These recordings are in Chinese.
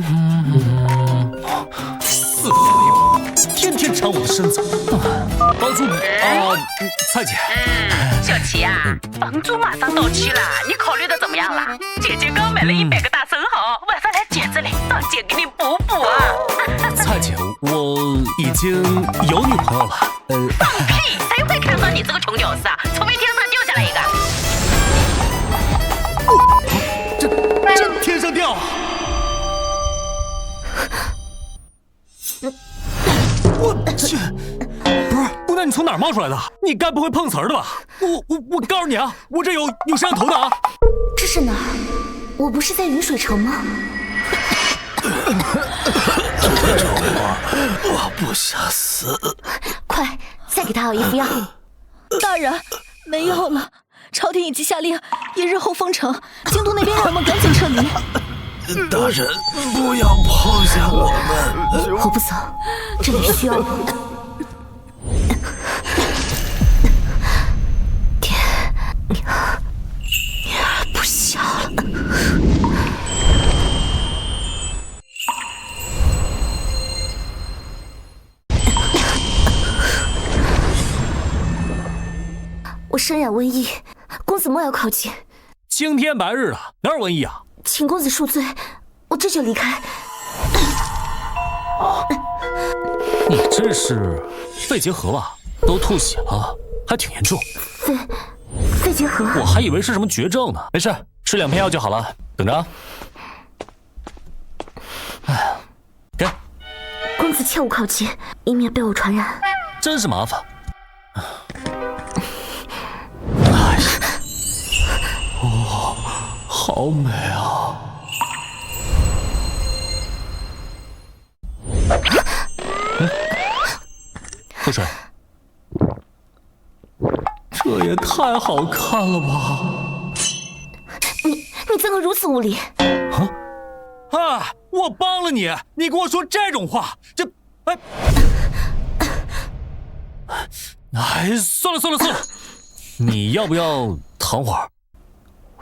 4个朋友天天馋我的身子。帮主蔡姐。小齐啊，帮主马上到期了，你考虑的怎么样了？姐姐刚买了100个大生蚝，晚上来节子里，让姐给你补补啊。蔡姐，我已经有女朋友了。放屁！谁会看上你这个穷屌丝啊？从没天上掉下来一个。真天上掉！我去！不是，姑娘，你从哪儿冒出来的？你该不会碰瓷儿的吧？我告诉你啊，我这有摄像头的啊！这是哪儿？我不是在云水城吗？我不想死！快，再给他熬一副药。大人，没有了，朝廷已经下令1日后封城，京都那边让我们赶紧撤离。大人，不要抛下我们！我不走，这里需要我。爹，你儿不小了。我身染瘟疫，公子莫要靠近。青天白日的，哪有瘟疫啊？请公子恕罪，我这就离开。你这是肺结核吧？都吐血了，还挺严重。肺结核？我还以为是什么绝症呢。没事，吃2片药就好了。等着啊。哎，给。公子切勿靠近，以免被我传染。真是麻烦。哦，好美啊！喝水。这也太好看了吧！你怎可如此无礼？我帮了你，你跟我说这种话，算了，你要不要躺会儿？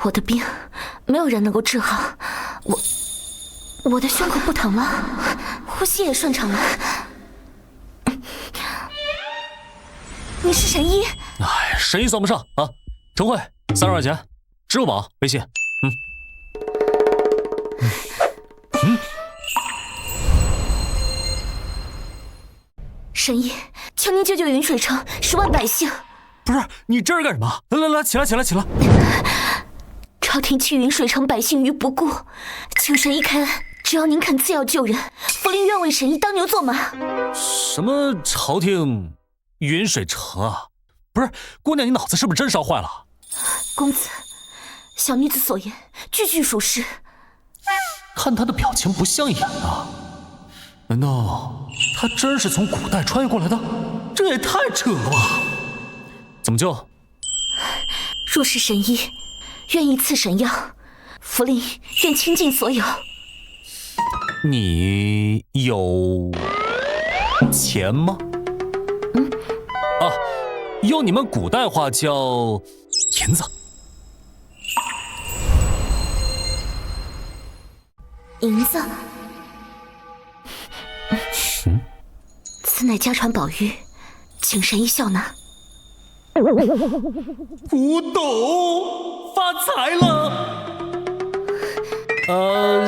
我的病没有人能够治好，我的胸口不疼了，呼吸也顺畅了。你是神医？神医算不上啊。陈慧，30块钱，支付宝、微信。神医，求您救救云水城10万百姓。不是，你这是干什么？来，起来！朝廷弃云水城百姓于不顾，请神医开恩，只要您肯赐药救人，福临愿为神医当牛做马。什么朝廷云水城啊？不是，姑娘，你脑子是不是真烧坏了？公子，小女子所言句句属实。看她的表情不像演啊，难道她真是从古代穿越过来的？这也太扯了吧！怎么救？若是神医，愿意赐神药，福临愿倾尽所有。你有钱吗？用你们古代话叫银子。银子？此乃家传宝玉，请神医笑纳。古董发财了。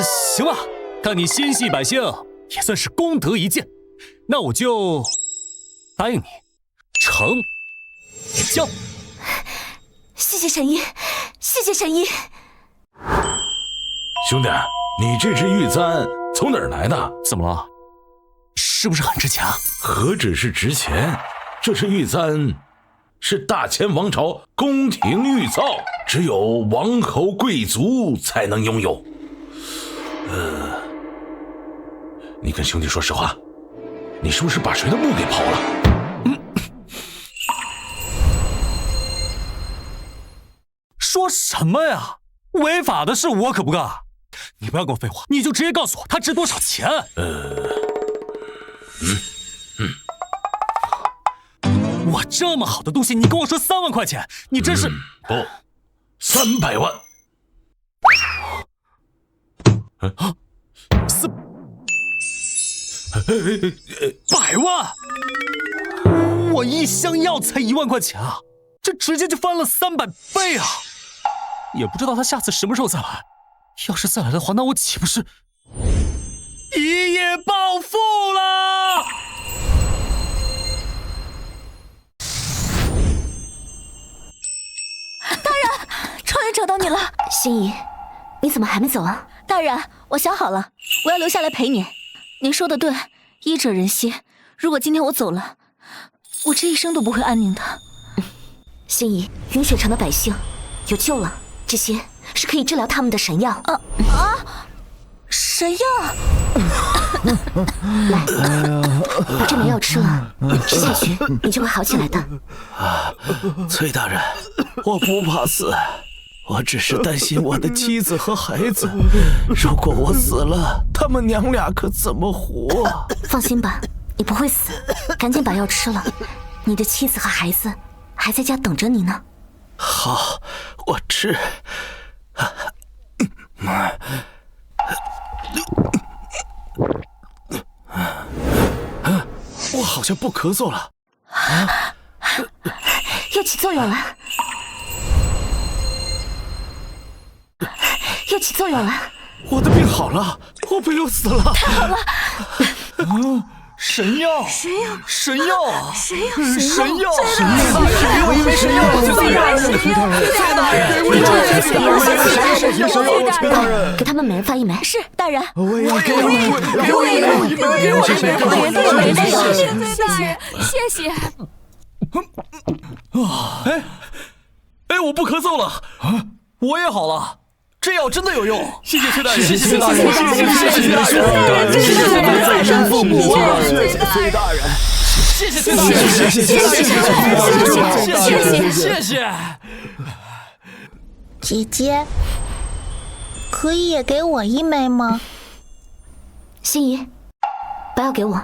行吧，看你心系百姓，也算是功德一件。那我就答应你，成交。谢谢神医，谢谢神医。兄弟，你这只玉簪从哪儿来的？怎么了？是不是很值钱啊？何止是值钱，这只玉簪是大千王朝宫廷御造，只有王侯贵族才能拥有。你跟兄弟说实话，你是不是把谁的墓给刨了？说什么呀？违法的事我可不干。你不要跟我废话，你就直接告诉我它值多少钱。我这么好的东西，你跟我说3万块钱，你真是……不，300万。100万！我一箱药才1万块钱啊，这直接就翻了300倍啊！也不知道他下次什么时候再来。要是再来的话，那我岂不是一夜暴富了？大人，终于找到你了。心怡，你怎么还没走啊？大人，我想好了，我要留下来陪你。您说的对，医者仁心。如果今天我走了，我这一生都不会安宁的。心怡，云水城的百姓有救了，这些是可以治疗他们的神药。神药？来，把这枚药吃了，吃下去你就会好起来的。崔大人，我不怕死，我只是担心我的妻子和孩子。如果我死了，他们娘俩可怎么活？放心吧，你不会死，赶紧把药吃了。你的妻子和孩子还在家等着你呢。好，我吃。我好像不咳嗽了。又起作用了，又起作用了。我的病好了，我不用死了。太好了！神药！神药！神药！神药！神药！我以为神药，快，给他们每人发1枚。是大人。我也要给我也要，给我谢谢。哎，我不咳嗽了，我也好了，这药真的有用，谢谢崔大人，谢谢崔大人，谢谢再生父母，崔大人，谢谢崔大人，谢谢。姐姐，可以也给我1枚吗？心怡，把药给我。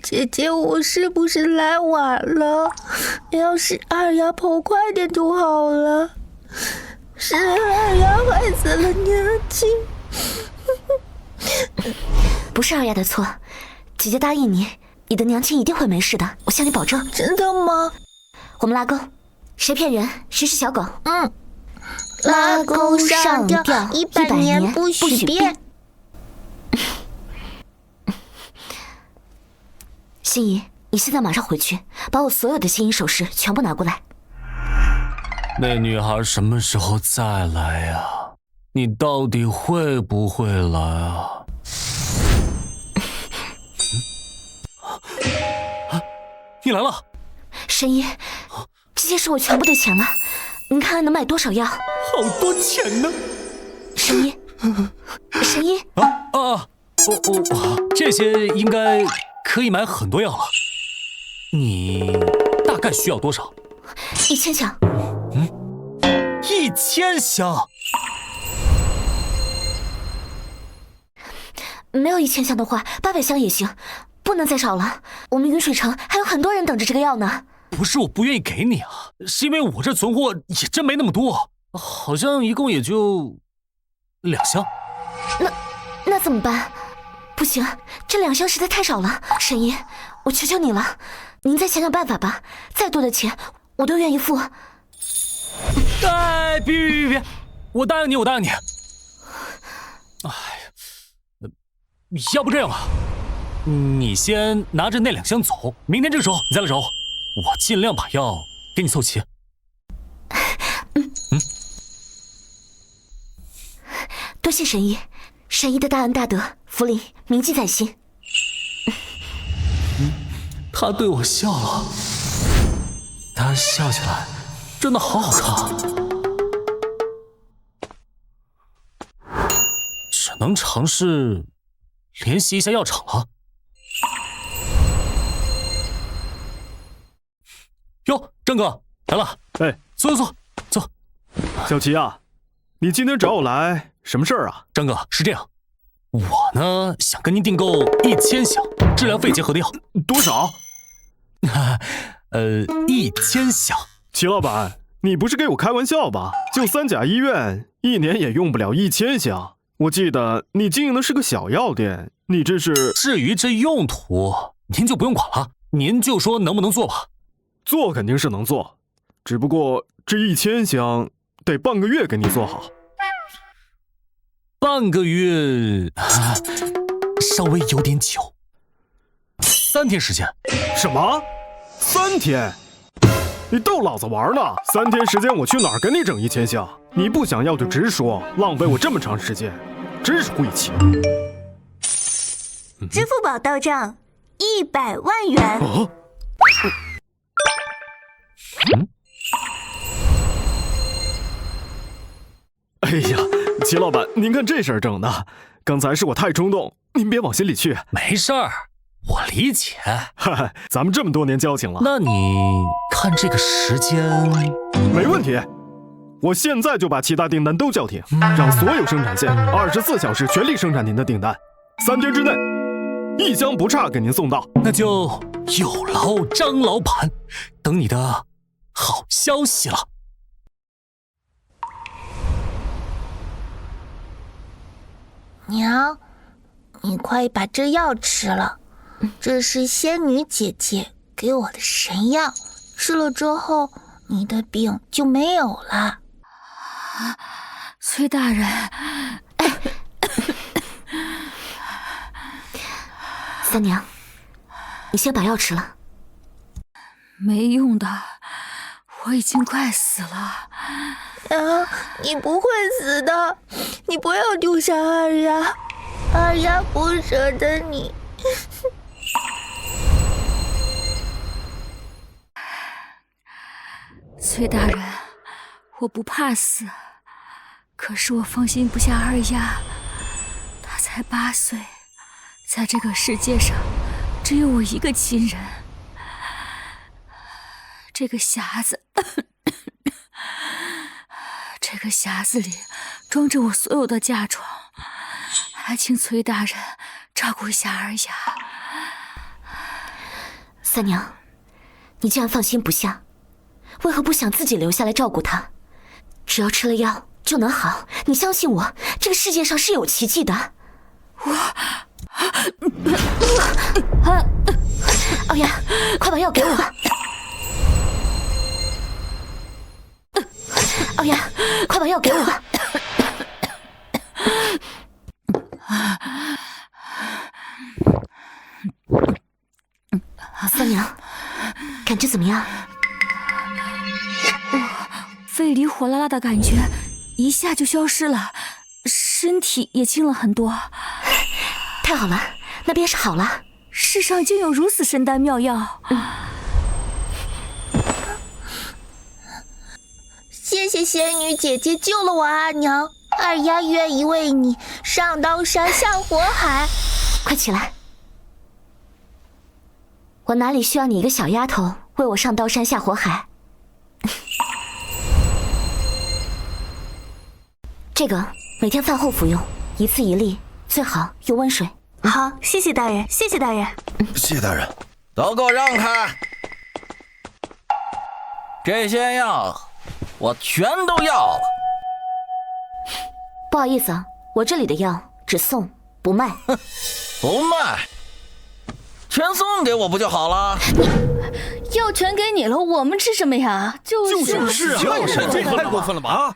姐姐，我是不是来晚了？要是二丫跑快点就好了。是二丫害死了娘亲。不是二丫的错，姐姐答应你，你的娘亲一定会没事的，我向你保证。真的吗？我们拉钩，谁骗人谁是小狗。拉钩上吊100年不许变。心怡，你现在马上回去，把我所有的金银首饰全部拿过来。那女孩什么时候再来呀？你到底会不会来啊？你来了，神医，这些是我全部的钱了，您看看能买多少药？好多钱呢！神医，神医，这些应该可以买很多药了。你大概需要多少？1000箱。1000箱？没有1000箱的话，800箱也行，不能再少了。我们云水城还有很多人等着这个药呢。不是我不愿意给你啊，是因为我这存货也真没那么多，好像一共也就2箱。那怎么办？不行，这2箱实在太少了。神医，我求求你了，您再想想办法吧。再多的钱我都愿意付。哎，别！我答应你，我答应你。哎呀，要不这样吧，你先拿着那2箱走，明天这个时候你再来找我，我尽量把药给你凑齐。多谢神医，神医的大恩大德，福临铭记在心。他对我笑了，他笑起来真的好好看，只能尝试联系一下药厂了。哟，郑哥来了，哎，坐。小齐啊，你今天找我来什么事儿啊？张哥，是这样，我呢想跟您订购1000箱治疗肺结核的药。多少1000响。齐老板，你不是给我开玩笑吧？就3甲医院，1年也用不了1000响。我记得你经营的是个小药店，你这是……至于这用途，您就不用管了，您就说能不能做吧。做肯定是能做，只不过这1000箱得半个月给你做好。半个月，稍微有点久。3天时间。什么？3天？你逗老子玩呢？3天时间我去哪儿给你整1000箱？你不想要就直说，浪费我这么长时间，真是晦气。支付宝到账100万元。哦。哎呀，齐老板，您看这事儿整的，刚才是我太冲动，您别往心里去。没事儿，我理解。嗨，咱们这么多年交情了。那你看这个时间，没问题。我现在就把其他订单都叫停，让所有生产线24小时全力生产您的订单，3天之内1箱不差给您送到。那就有劳张老板，等你的好消息了。娘，你快把这药吃了，这是仙女姐姐给我的神药，吃了之后你的病就没有了。崔大人，三娘，你先把药吃了。没用的，我已经快死了。娘，你不会死的，你不要丢下二丫，二丫不舍得你。崔大人，我不怕死，可是我放心不下二丫，她才8岁，在这个世界上只有我一个亲人。这个匣子，这个匣子里装着我所有的嫁妆，还请崔大人照顾一下二丫。三娘，你既然放心不下，为何不想自己留下来照顾她？只要吃了药就能好，你相信我，这个世界上是有奇迹的。二丫，快把药给我。二丫，快把药给我。三娘，感觉怎么样？肺里火辣辣的感觉一下就消失了，身体也轻了很多。太好了，那便是好了。世上竟有如此神丹妙药。谢谢仙女姐姐救了我阿娘，二丫愿意为你上刀山下火海。快起来，我哪里需要你一个小丫头为我上刀山下火海？这个每天饭后服用，1次1粒，最好用温水。好，谢谢大人，谢谢大人。谢大人，都给我让开！这些药我全都要了。不好意思啊，我这里的药只送不卖。不卖，全送给我不就好了？药全给你了，我们吃什么呀？就是这太过分了吧？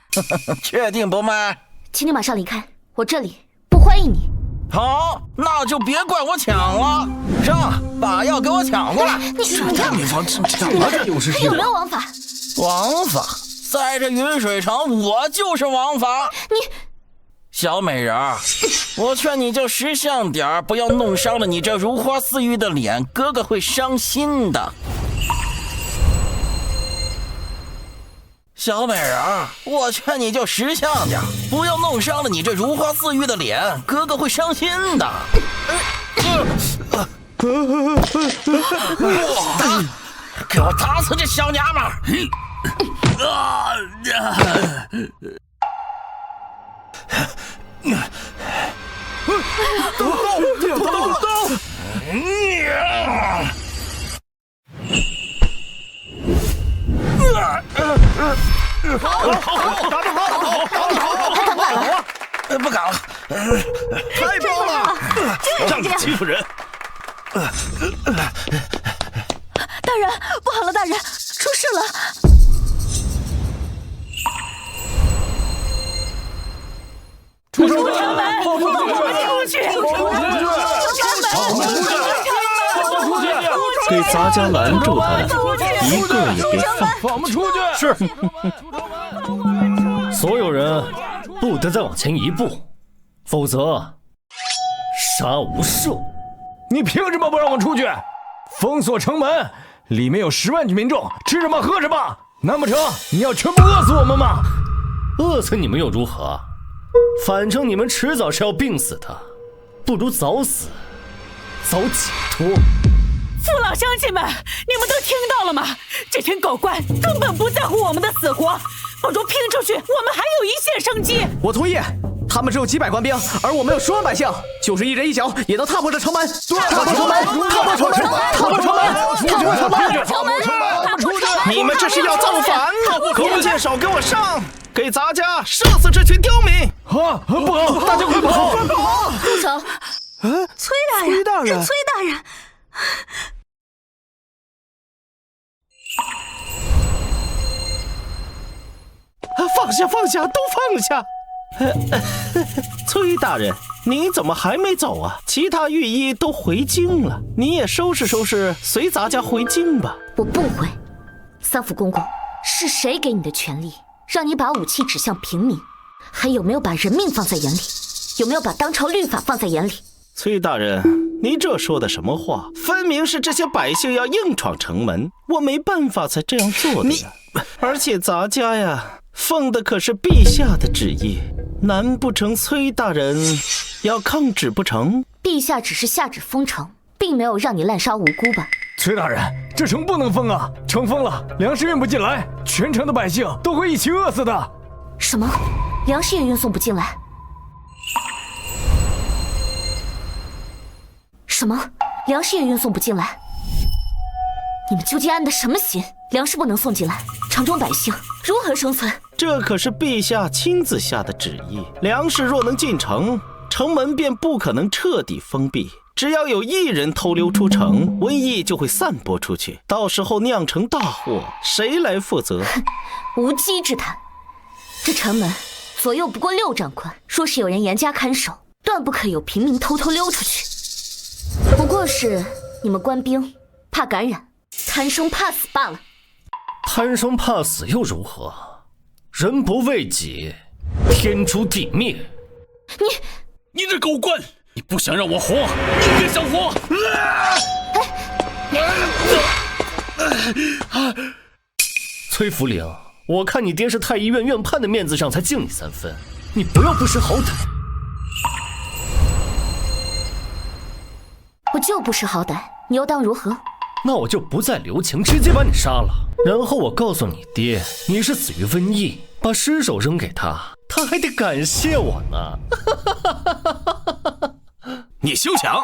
确定不卖？请你马上离开，我这里不欢迎你。好，那就别怪我抢了。上，把药给我抢过来。你有没有王法？王法，在这云水城，我就是王法。你，小美人儿，我劝你就识相点儿，不要弄伤了你这如花似玉的脸，哥哥会伤心的。小美人儿，我劝你就识相点，不要弄伤了你这如花似玉的脸，哥哥会伤心的。打！给我打死这小娘们儿！打得好，他敢敢了？不敢了，太棒了！这样欺负人！大人，不好了，大人，出事了！出城门！出去！给杂家拦住他，一个也别放！放我们出去！是。所有人不得再往前一步，否则杀无赦！你凭什么不让我出去？封锁城门，里面有10万民众，吃什么喝什么？难不成你要全部饿死我们吗？饿死你们又如何？反正你们迟早是要病死的，不如早死，早解脱。父老乡亲们，你们都听到了吗？这群狗官根本不在乎我们的死活，不如拼出去，我们还有一线生机。我同意，他们只有几百官兵，而我们有10万百姓，就是一人一脚也能踏破这城门。踏破城门！踏破城门！踏破城门！踏破城门！城门！出去！你们这是要造反！弓箭手给我上！给杂家射死这群刁民！啊！不好，大家快跑！住手！崔大人，是崔大人。放下，都放下！崔大人，你怎么还没走啊？其他御医都回京了，你也收拾收拾，随杂家回京吧。我不回。三府公公，是谁给你的权利，让你把武器指向平民？还有没有把人命放在眼里？有没有把当朝律法放在眼里？崔大人，你这说的什么话？分明是这些百姓要硬闯城门，我没办法才这样做的呀。而且杂家呀，奉的可是陛下的旨意，难不成崔大人要抗旨不成？陛下只是下旨封城，并没有让你滥杀无辜吧？崔大人，这城不能封啊！城封了，粮食运不进来，全城的百姓都会一起饿死的。什么？粮食也运送不进来？什么？粮食也运送不进来？你们究竟安的什么心？粮食不能送进来，城中百姓如何生存？这可是陛下亲自下的旨意，粮食若能进城，城门便不可能彻底封闭。只要有1人偷溜出城，瘟疫就会散播出去，到时候酿成大祸，谁来负责？无稽之谈！这城门左右不过6丈宽，若是有人严加看守，断不可有平民偷偷溜出去。不过是你们官兵怕感染，贪生怕死罢了。贪生怕死又如何？人不为己，天诛地灭。你这狗官，你不想让我活，你别想活！崔福陵，我看你爹是太医院院判的面子上才敬你3分，你不要不识好歹。我就不识好歹，你又当如何？那我就不再留情，直接把你杀了。然后我告诉你爹，你是死于瘟疫，把尸首扔给他，他还得感谢我呢。你休想！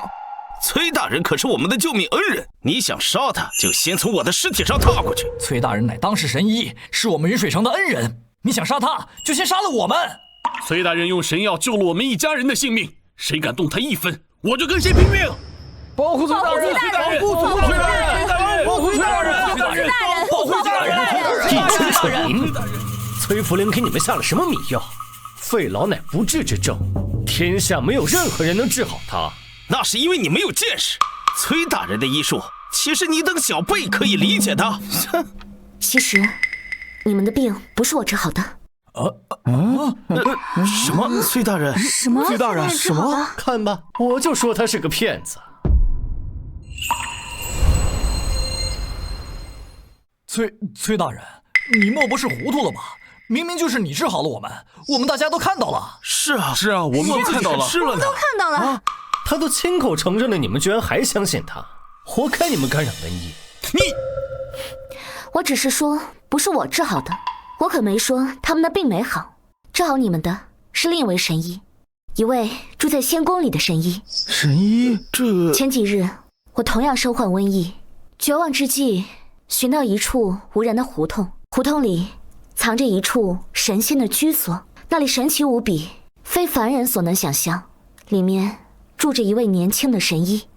崔大人可是我们的救命恩人，你想杀他，就先从我的尸体上踏过去。崔大人乃当世神医，是我们云水城的恩人，你想杀他，就先杀了我们。崔大人用神药救了我们一家人的性命，谁敢动他1分，我就跟谁拼命！保护崔大人！保护崔大人！保护崔大人！保护崔大人！保护崔大人！一群蠢民！崔福陵给你们下了什么迷药？废老乃不治之症，天下没有任何人能治好他。那是因为你没有见识。崔大人的医术，岂是你等小辈可以理解的？其实，你们的病不是我治好的。什么？崔大人？什么？崔大人？什么？看吧，我就说他是个骗子。崔大人，你莫不是糊涂了吧？明明就是你治好了我们大家都看到了。是啊，我们都看到了，是了呢，都看到了。他都亲口承认了，你们居然还相信他，活该你们感染瘟疫。我只是说不是我治好的，我可没说他们的病没好。治好你们的是另一位神医，一位住在仙宫里的神医。神医，这前几日我同样身患瘟疫，绝望之际，寻到一处无人的胡同，胡同里藏着一处神仙的居所，那里神奇无比，非凡人所能想象。里面住着一位年轻的神医。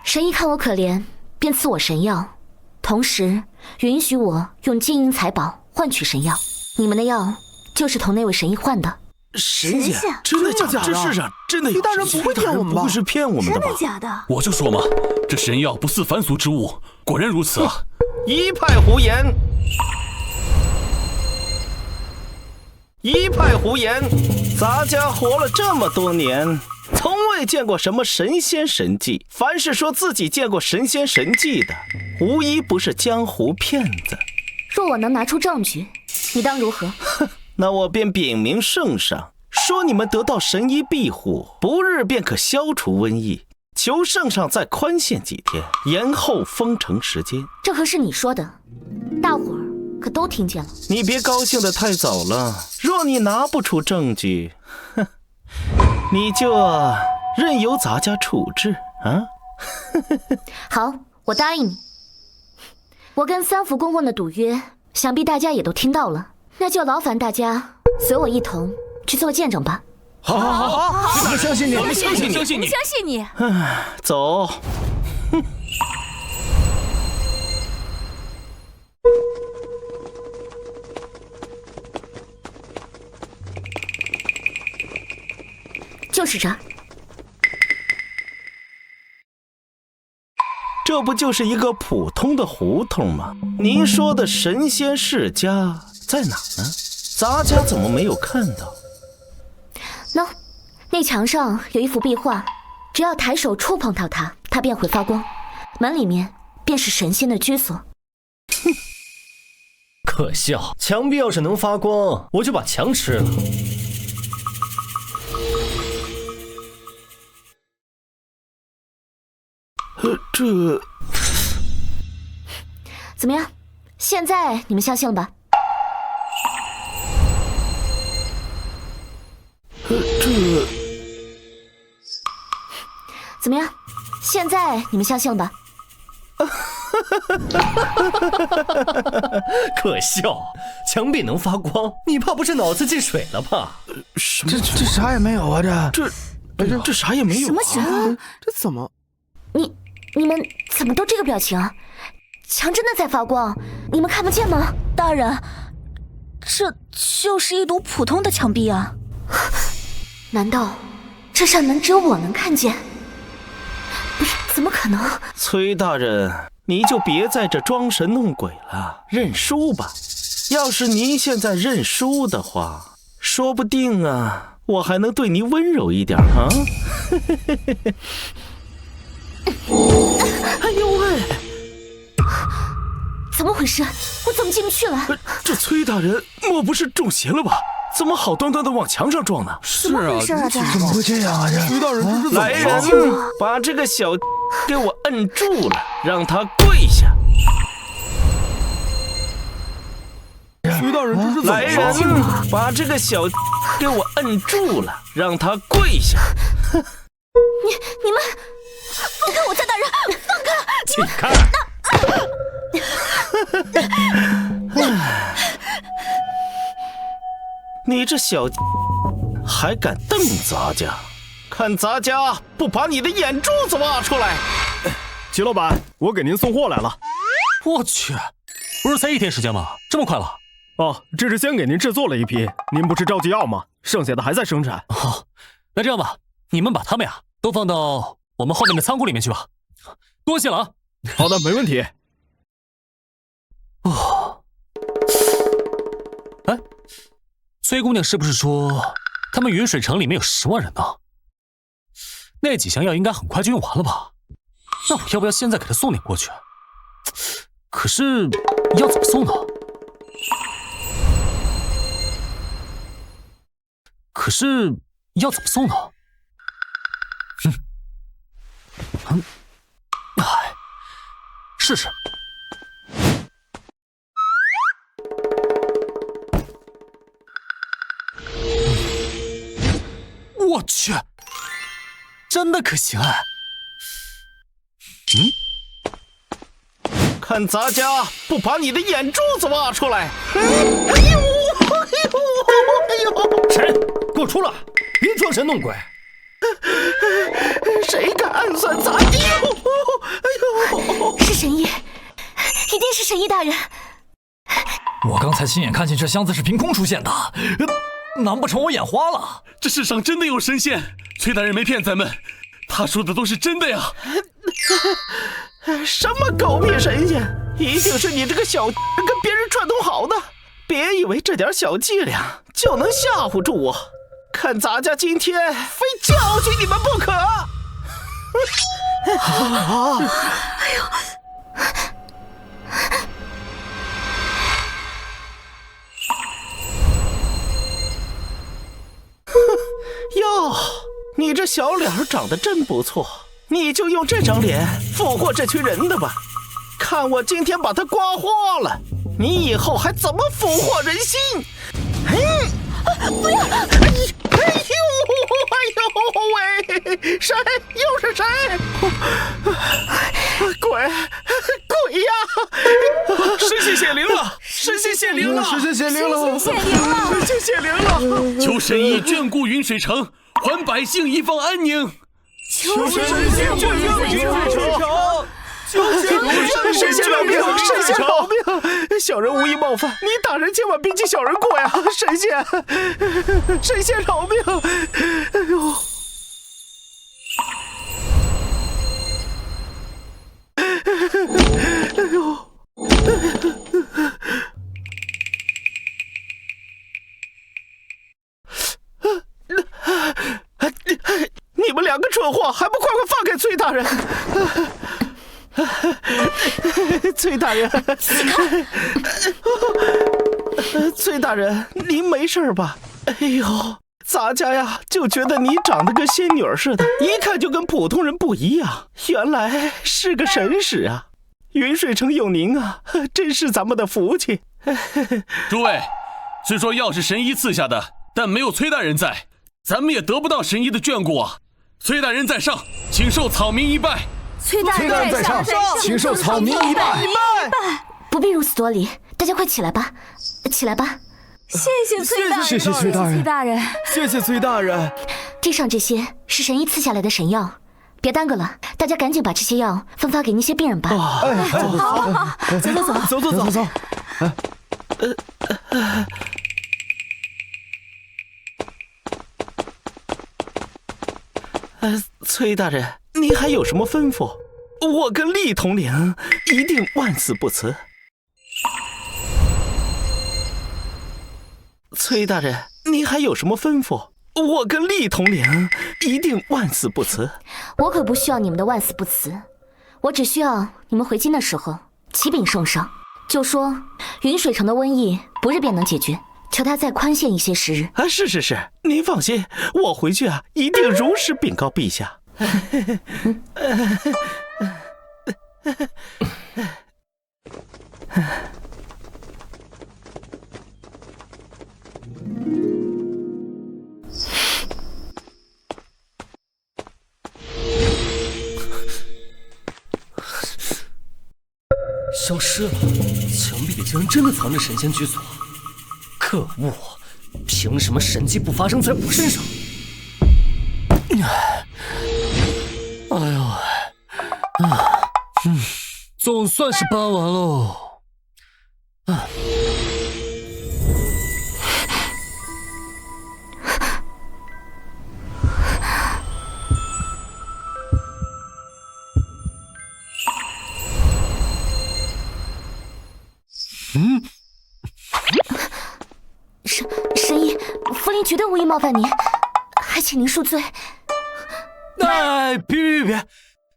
神医看我可怜，便赐我神药，同时允许我用金银财宝换取神药。你们的药就是同那位神医换的。神仙，真的假的？这世上真的有？大人不会骗我们吧？不会是骗我们的吧？真的假的？我就说嘛，这神药不似凡俗之物，果然如此啊！一派胡言！一派胡言！咱家活了这么多年，从未见过什么神仙神迹。凡是说自己见过神仙神迹的，无一不是江湖骗子。若我能拿出证据，你当如何？那我便禀明圣上，说你们得到神医庇护，不日便可消除瘟疫。求圣上再宽限几天，延后封城时间。这可是你说的，大伙儿可都听见了。你别高兴得太早了。若你拿不出证据，你就任由咱家处置啊。好，我答应你。我跟三福公公的赌约，想必大家也都听到了。那就劳烦大家随我一同去做见证吧。好，我们相信你，我们相信你，相信你。走。就是这儿。这不就是一个普通的胡同吗？您说的神仙世家在哪呢？咱家怎么没有看到？那墙上有一幅壁画，只要抬手触碰到它，它便会发光。门里面便是神仙的居所。哼，可笑！墙壁要是能发光，我就把墙吃了。这怎么样？现在你们相信了吧？这怎么样？现在你们相信了吧？可笑！墙壁能发光，你怕不是脑子进水了吧？这啥也没有啊！这啥也没有、啊。什么情？这怎么？你们怎么都这个表情？墙真的在发光，你们看不见吗？大人，这就是一堵普通的墙壁啊！难道这扇门只有我能看见？不是，怎么可能？崔大人，你就别在这装神弄鬼了，认输吧。要是您现在认输的话，说不定我还能对您温柔一点啊。哎呦喂！怎么回事？我怎么进不去了？这崔大人莫不是中邪了吧？怎么好端端的往墙上撞呢？怎么回事啊？这怎么会这样啊？这崔大人这是来人，把这个小给我摁住了，让他跪下。崔大人这是怎么来人，把这个小给我摁住了，让他跪下。你们放开我，蔡大人，放开！请看。你这小还敢瞪咱家？看咱家不把你的眼珠子挖出来！齐老板，我给您送货来了。我去，不是才1天时间吗？这么快了？哦，这是先给您制作了一批，您不是着急要吗？剩下的还在生产。好，那这样吧，你们把他们都放到我们后面的仓库里面去吧。多谢了啊。好的，没问题。哦，哎，崔姑娘是不是说他们云水城里面有10万人呢？那几箱药应该很快就用完了吧？那我要不要现在给他送点过去？可是要怎么送呢？哎，试试。我去，真的可行啊！看咱家不把你的眼珠子挖出来！谁？给我出来！别装神弄鬼！谁敢暗算咱爹？是神医，一定是神医大人。我刚才亲眼看见这箱子是凭空出现的，难不成我眼花了？这世上真的有神仙，崔大人没骗咱们，他说的都是真的呀！什么狗屁神仙，一定是你这个小跟别人串通好的。别以为这点小伎俩就能吓唬住我，看咱家今天非教训你们不可！哎呦！哟，你这小脸长得真不错，你就用这张脸俘获这群人的吧。看我今天把他刮花了，你以后还怎么俘获人心？不要！喂，谁？又是谁？鬼呀！神仙显灵了！神仙显灵了！神仙显灵了！显灵了！神仙显灵了！求神医眷顾云水城，还百姓一方安宁。求神医眷顾云水城！神仙饶命！神仙饶命！小人无意冒犯，你大人千万别记小人过呀！神仙饶命！哎呦！哎呦！你们两个蠢货，还不快快放开崔大人！崔大人，崔大人，您没事吧？哎呦，咱家呀就觉得你长得跟仙女似的，一看就跟普通人不一样。原来是个神使啊！云水城有您啊，真是咱们的福气。诸位，虽说药是神医赐下的，但没有崔大人在，咱们也得不到神医的眷顾啊！崔大人在上，请受草民一拜。崔大人在上，请受草民一拜。不必如此多礼，大家快起来吧，起来吧。谢谢崔大人，谢谢崔大人，崔大人，谢谢崔大人。地上这些是神医赐下来的神药，别耽搁了，大家赶紧把这些药分发给那些病人吧。走。崔大人，您还有什么吩咐？我跟厉统领一定万死不辞。崔大人，您还有什么吩咐？我跟厉统领一定万死不辞。我可不需要你们的万死不辞，我只需要你们回京的时候启禀圣上，就说云水城的瘟疫不日便能解决，求他再宽限一些时日。是，您放心，我回去啊一定如实禀告陛下。消失了，墙壁里竟然真的藏着神仙居所！可恶，凭什么神迹不发生在我身上？哎呦，总算是搬完喽。神医，福林绝对无意冒犯您，还请您恕罪。哎，别！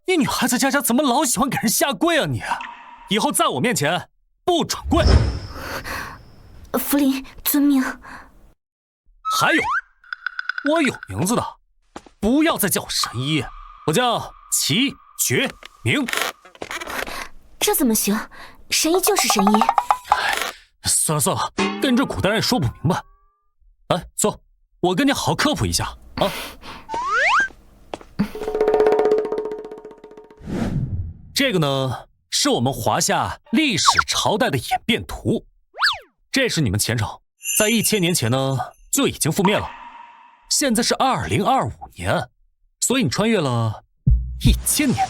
你女孩子家怎么老喜欢给人下跪啊你？以后在我面前不准跪。福林，遵命。还有，我有名字的，不要再叫我神医，我叫齐觉明。这怎么行？神医就是神医。算了，跟这古代人也说不明白。来，坐，我跟你好好科普一下啊。这个呢是我们华夏历史朝代的演变图。这是你们前朝，在1000年前呢就已经覆灭了。现在是2025年，所以你穿越了1000年。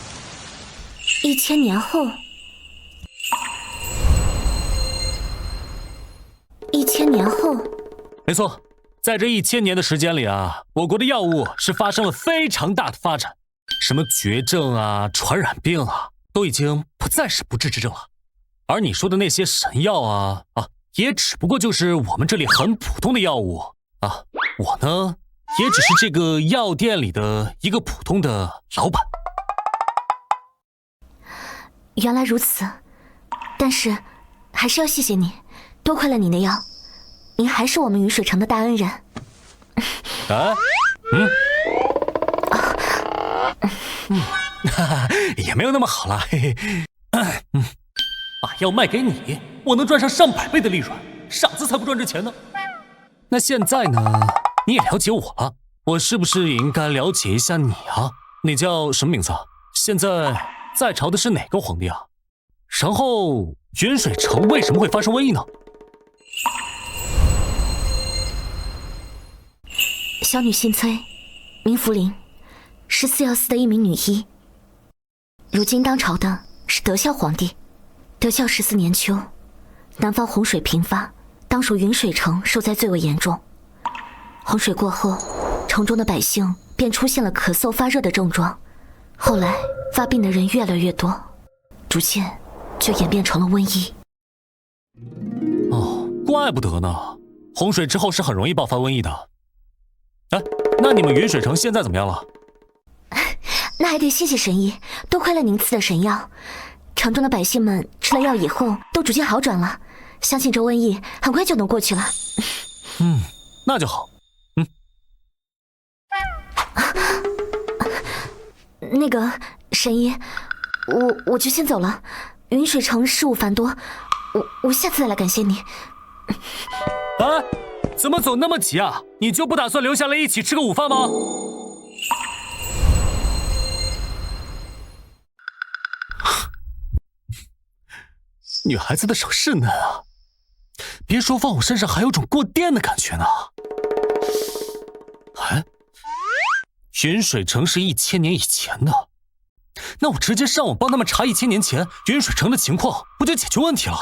1000年后，1000年后，没错，在这1000年的时间里啊，我国的药物是发生了非常大的发展，什么绝症啊、传染病啊，都已经不再是不治之症了。而你说的那些神药啊，也只不过就是我们这里很普通的药物啊。我呢，也只是这个药店里的一个普通的老板。原来如此，但是还是要谢谢你，多亏了你的药，您还是我们云水城的大恩人。也没有那么好了，嘿嘿。把药卖给你，我能赚上上百倍的利润，傻子才不赚这钱呢。那现在呢，你也了解我了，我是不是也应该了解一下你啊？你叫什么名字啊？现在在朝的是哪个皇帝啊？然后云水城为什么会发生瘟疫呢？小女姓崔，名福临，是四药司的一名女医。如今当朝的是德孝皇帝。德孝14年秋，南方洪水频发，当属云水城受灾最为严重。洪水过后，城中的百姓便出现了咳嗽、发热的症状，后来发病的人越来越多，逐渐就演变成了瘟疫。哦，怪不得呢，洪水之后是很容易爆发瘟疫的。哎，那你们云水城现在怎么样了？那还得谢谢神医，多亏了您赐的神药。城中的百姓们吃了药以后都逐渐好转了，相信这瘟疫很快就能过去了。那就好。那个神医，我就先走了。云水城事务繁多，我下次再来感谢你。怎么走那么急啊？你就不打算留下来一起吃个午饭吗？女孩子的手是嫩啊，别说放我身上还有种过电的感觉呢。云水城是1000年以前的，那我直接上网帮他们查1000年前云水城的情况，不就解决问题了？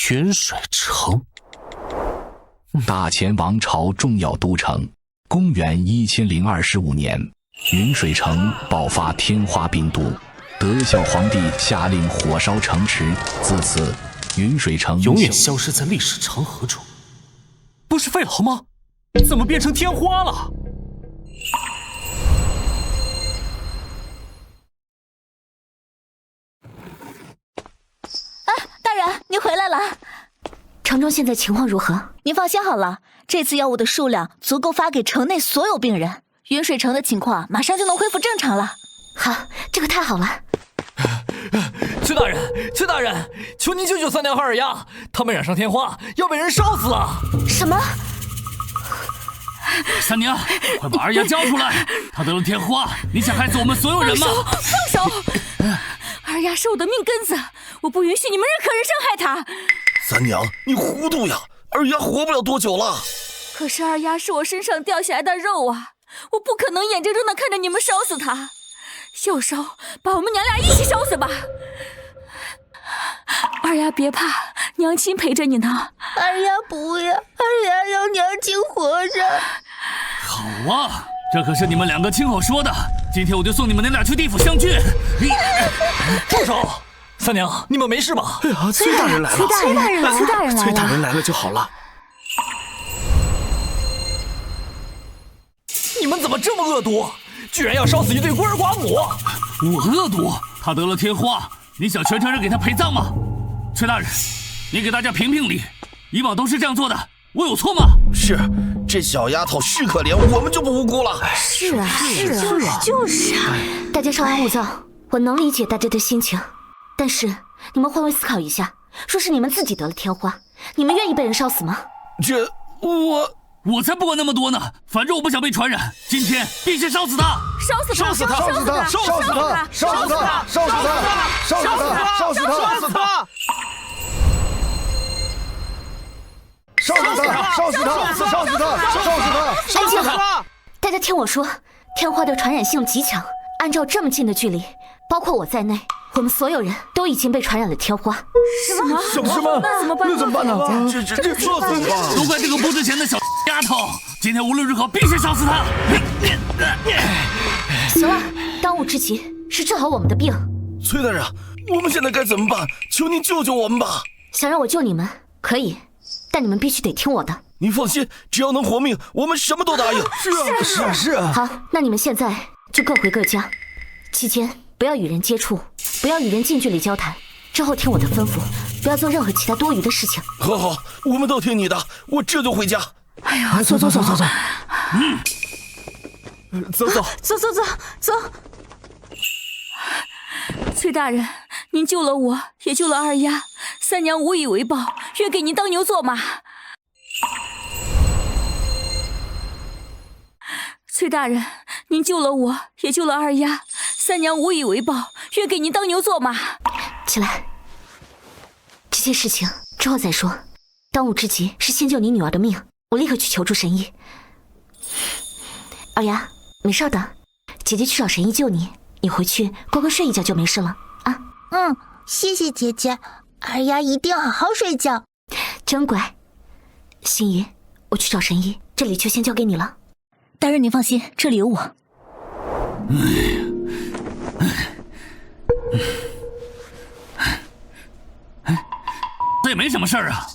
云水城，大前王朝重要都城，公元1025年。云水城爆发天花病毒，德孝皇帝下令火烧城池，自此云水城永远消失在历史长河中。不是废牢吗？怎么变成天花了？大人，您回来了。城中现在情况如何？您放心好了，这次药物的数量足够发给城内所有病人。云水城的情况马上就能恢复正常了。好，这个太好了。崔大人，求您救救三娘和二丫，他们染上天花，要被人烧死了。什么？三娘，快把二丫交出来！她得了天花，你想害死我们所有人吗？放手！二丫是我的命根子，我不允许你们任何人伤害她。三娘，你糊涂呀！二丫活不了多久了。可是二丫是我身上掉下来的肉啊！我不可能眼睁睁的看着你们烧死她，要烧把我们娘俩一起烧死吧！二丫别怕，娘亲陪着你呢。二丫不要，二丫要娘亲活着。好啊，这可是你们两个亲口说的，今天我就送你们娘俩去地府相聚。住手！三娘，你们没事吧？哎呀，崔大人来了！崔大人来了！崔大人来了就好了。你们怎么这么恶毒？居然要烧死一对孤儿寡母！我恶毒？他得了天花，你想全城人给他陪葬吗？崔大人，你给大家评评理，以往都是这样做的，我有错吗？是，这小丫头是可怜，我们就不无辜了。是啊，就是啊。大家稍安勿躁，我能理解大家的心情，但是你们换位思考一下，说是你们自己得了天花，你们愿意被人烧死吗？我才不管那么多呢，反正我不想被传染，今天必须烧死他！烧死他！烧死他！烧死他！烧死他！烧死他！烧死他！烧死他！烧死他！烧死他！烧死他！烧死他！烧死他！烧死他！烧死他！大家听我说，天花的传染性极强，按照这么近的距离，包括我在内，我们所有人都已经被传染了天花。什么？那怎么办呢？这做怎么办？都怪这个不值钱的小丫头！今天无论如何必须烧死她！行了，当务之急是治好我们的病。崔大人，我们现在该怎么办？求您救救我们吧！想让我救你们，可以，但你们必须得听我的。你放心，只要能活命，我们什么都答应。是啊。好，那你们现在就各回各家，期间不要与人接触，不要与人近距离交谈。之后听我的吩咐，不要做任何其他多余的事情。好，我们都听你的，我这就回家。哎呀，走。走。崔大人，您救了我，也救了二丫，三娘无以为报，愿给您当牛做马。崔大人，您救了我，也救了二丫，三娘无以为报，愿给您当牛做马。起来，这件事情之后再说，当务之急是先救你女儿的命。我立刻去求助神医。二丫，没事的，姐姐去找神医救你，你回去乖乖睡一觉就没事了啊。谢谢姐姐，二丫一定好好睡觉。真乖。心怡，我去找神医，这里就先交给你了。大人您放心，这里有我。这也没什么事儿啊，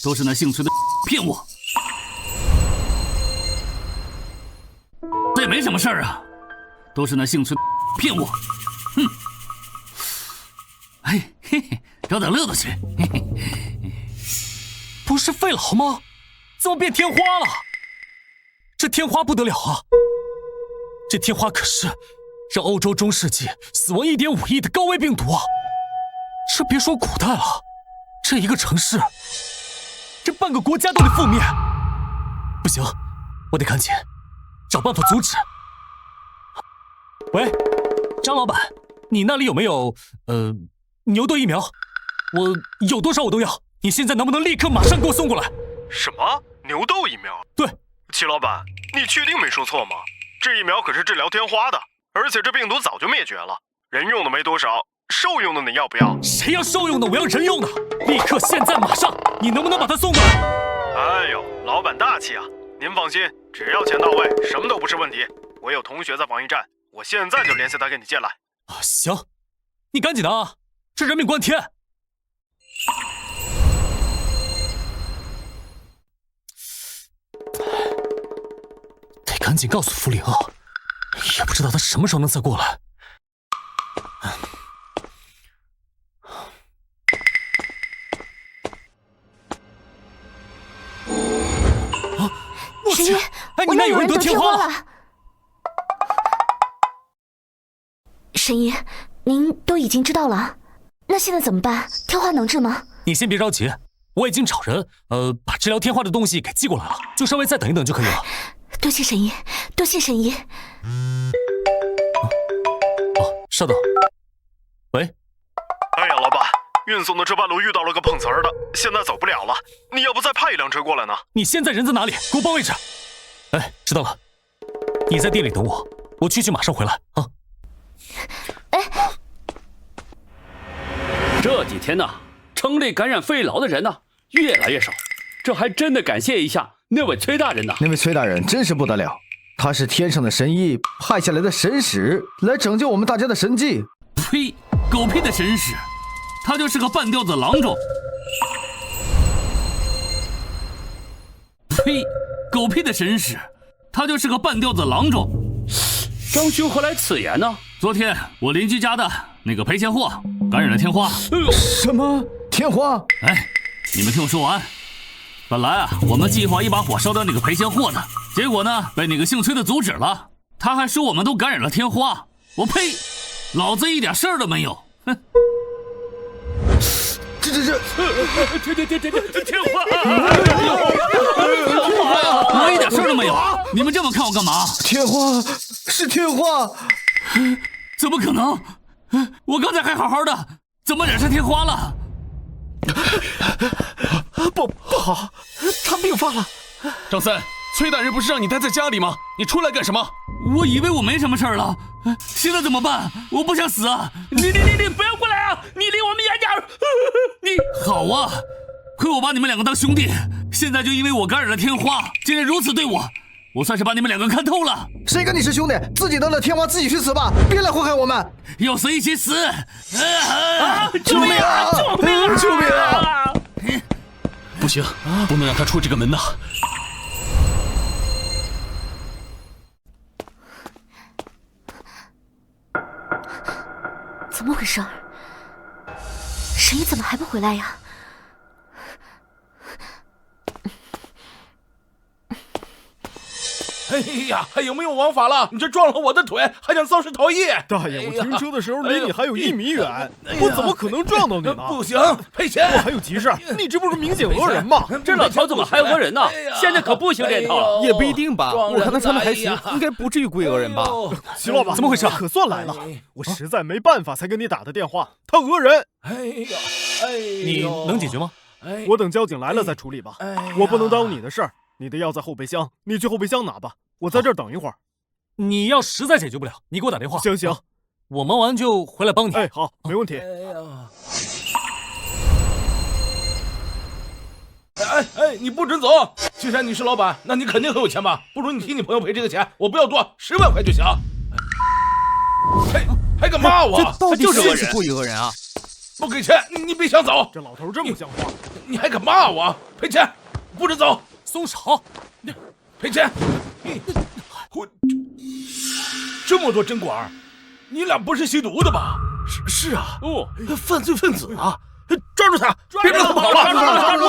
都是那姓崔的骗我。这也没什么事儿啊，都是那姓崔骗我。嘿，找点乐子去。不是费老吗？怎么变天花了？这天花不得了啊！这天花可是欧洲中世纪死亡1.5亿的高危病毒啊！这别说古代了，这一个城市，这半个国家都得覆灭。不行，我得赶紧找办法阻止。喂，张老板，你那里有没有牛痘疫苗？我有多少我都要。你现在能不能立刻马上给我送过来？什么牛痘疫苗？对，齐老板，你确定没说错吗？这疫苗可是治疗天花的，而且这病毒早就灭绝了，人用的没多少，兽用的你要不要？谁要兽用的？我要人用的，立刻现在马上！你能不能把它送过来？哎呦，老板大气啊！您放心，只要钱到位，什么都不是问题。我有同学在防疫站，我现在就联系他给你进来。行，你赶紧的啊，这人命关天。得赶紧告诉福林啊，也不知道他什么时候能再过来。我去！哎，你那有人得天花了！神医，您都已经知道了，那现在怎么办？天花能治吗？你先别着急，我已经找人把治疗天花的东西给寄过来了，就稍微再等一等就可以了。多谢神医，多谢神医。稍等。喂。哎呀，老板，运送的这半路遇到了个碰瓷儿的，现在走不了了。你要不再派一辆车过来呢？你现在人在哪里？给我报位置。哎，知道了。你在店里等我，我去马上回来啊。哎，这几天呢，城里感染肺痨的人呢越来越少，这还真的感谢一下那位崔大人呢。那位崔大人真是不得了，他是天上的神医派下来的神使，来拯救我们大家的神迹。呸！狗屁的神使，他就是个半吊子郎中。呸！狗屁的神使，他就是个半吊子郎中。张兄何来此言呢？昨天我邻居家的那个赔钱货感染了天花。什么天花？哎，你们听我说完。本来啊，我们计划一把火烧掉那个赔钱货的，结果呢，被那个姓崔的阻止了。他还说我们都感染了天花。我呸！老子一点事儿都没有。哼！是？天花！我一点事儿都没有，你们这么看我干嘛？天花是天花，怎么可能？我刚才还好好的，怎么染上天花了？不好，他病发了。张三，崔大人不是让你待在家里吗？你出来干什么？我以为我没什么事儿了，现在怎么办？我不想死啊！你不要过来啊！你离我们远点儿！你好啊，亏我把你们两个当兄弟，现在就因为我感染了天花，竟然如此对我，我算是把你们两个看透了。谁跟你是兄弟？自己得了天花自己去死吧，别来祸害我们！要死一起死！救命啊！救命啊！救命啊！不行，不能让他出这个门呐！怎么回事？神医怎么还不回来呀？哎呀，还有没有王法了？你这撞了我的腿，还想肇事逃逸？大爷，我停车的时候离你还有1米远，我怎么可能撞到你呢？不行，赔钱！我还有急事，你这不是明显讹人吗？这老头怎么还讹人呢？现在可不行这套了。也不一定吧，我看他穿的还行，应该不至于故意讹人吧？齐老板，怎么回事？可算来了，我实在没办法才给你打的电话，他讹人。你能解决吗？我等交警来了再处理吧，我不能耽误你的事儿。你的药在后备箱，你去后备箱拿吧。我在这儿等一会儿。你要实在解决不了，你给我打电话。行，我忙完就回来帮你。哎，好，没问题。你不准走！既然你是老板，那你肯定很有钱吧？不如你替你朋友赔这个钱，我不要多，10万块就行。还敢骂我？到底是不是故意讹人啊？不给钱，你别想走！这老头真不像话！你还敢骂我？赔钱，不准走！松手！赔钱！这么多针管，你俩不是吸毒的吧？是啊，犯罪分子啊！抓住他！别让他跑了！抓住！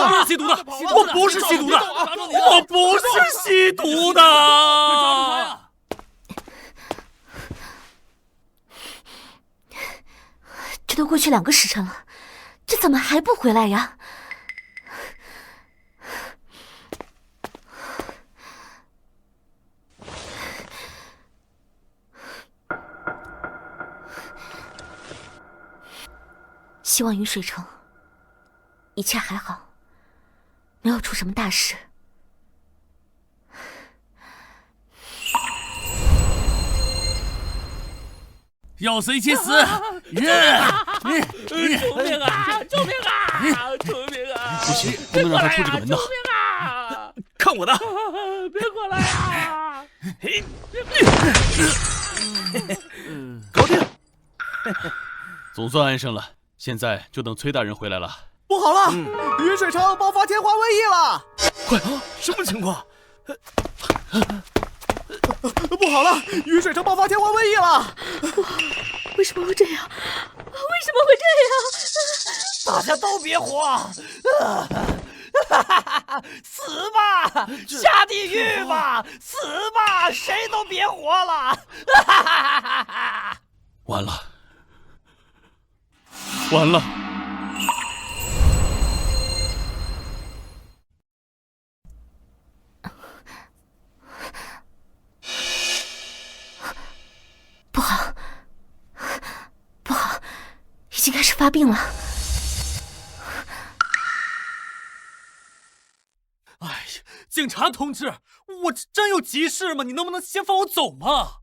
我不是吸毒的，我不是吸毒的，我不是吸毒的！抓住他呀！这都过去2个时辰了，这怎么还不回来呀？希望云水城一切还好，没有出什么大事。要死一起死！救命啊！救命啊！救命啊！不行，不能让他出这个门呐！看我的！别过来啊！搞定！总算安生了，现在就等崔大人回来了。不好了，云水城爆发天花瘟疫了！快，什么情况？不好了，云水城爆发天花瘟疫了！为什么会这样？为什么会这样？大家都别慌，死吧，下地狱吧，死吧，谁都别活了！完了，完了！不好，不好，已经开始发病了。哎呀，警察同志，我真有急事吗？你能不能先放我走嘛？